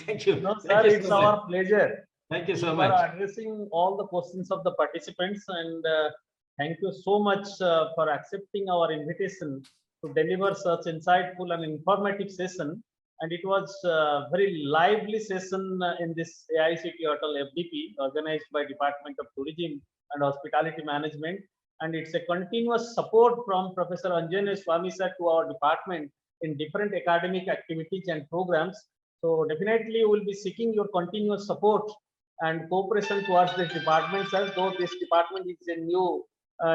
Thank you. No, sir, it's our pleasure. Thank you so You much. are addressing all the questions of the participants, and thank you so much for accepting our invitation to deliver such insightful and informative session and it was a very lively session in this AICT Hotel FDP organized by Department of Tourism and Hospitality Management, and it's a continuous support from Professor Anjaneya Swami sir to our department in different academic activities and programs. So definitely we will be seeking your continuous support and cooperation towards this department, sir, though this department is a new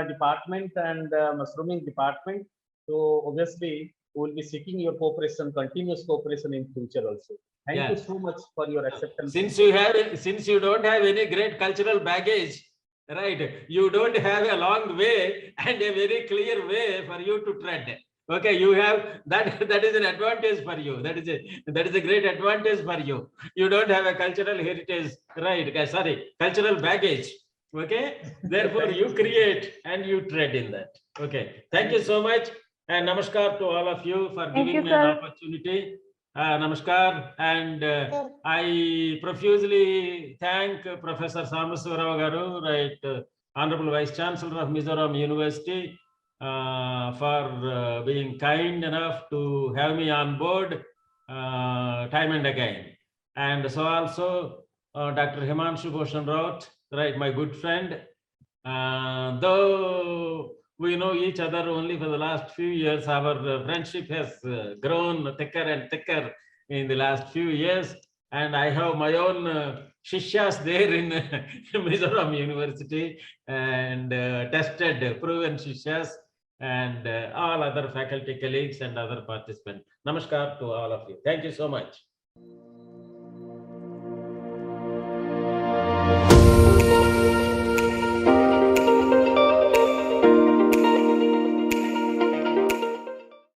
department and mushrooming department. So obviously we will be seeking your cooperation, continuous cooperation in future also. Thank Yeah. you so much for your acceptance. Since you don't have any great cultural baggage, right? You don't have a long way and a very clear way for you to tread. Okay, you have that. That is an advantage for you. That is a great advantage for you. You don't have a cultural heritage, right? Okay, sorry, cultural baggage. Okay, therefore you create and you tread in that. Okay, thank you so much, and namaskar to all of you for giving you, me an sir. opportunity. Namaskar, and I profusely thank Professor Samaswarao Garu, right, Honorable Vice Chancellor of Mizoram University, for being kind enough to have me on board time and again. And so also Dr. Himanshu Bhushan Raut, right, my good friend. Though we know each other only for the last few years, our friendship has grown thicker and thicker in the last few years. And I have my own shishyas there in Mizoram University, and tested, proven shishyas, and all other faculty colleagues and other participants. Namaskar to all of you. Thank you so much.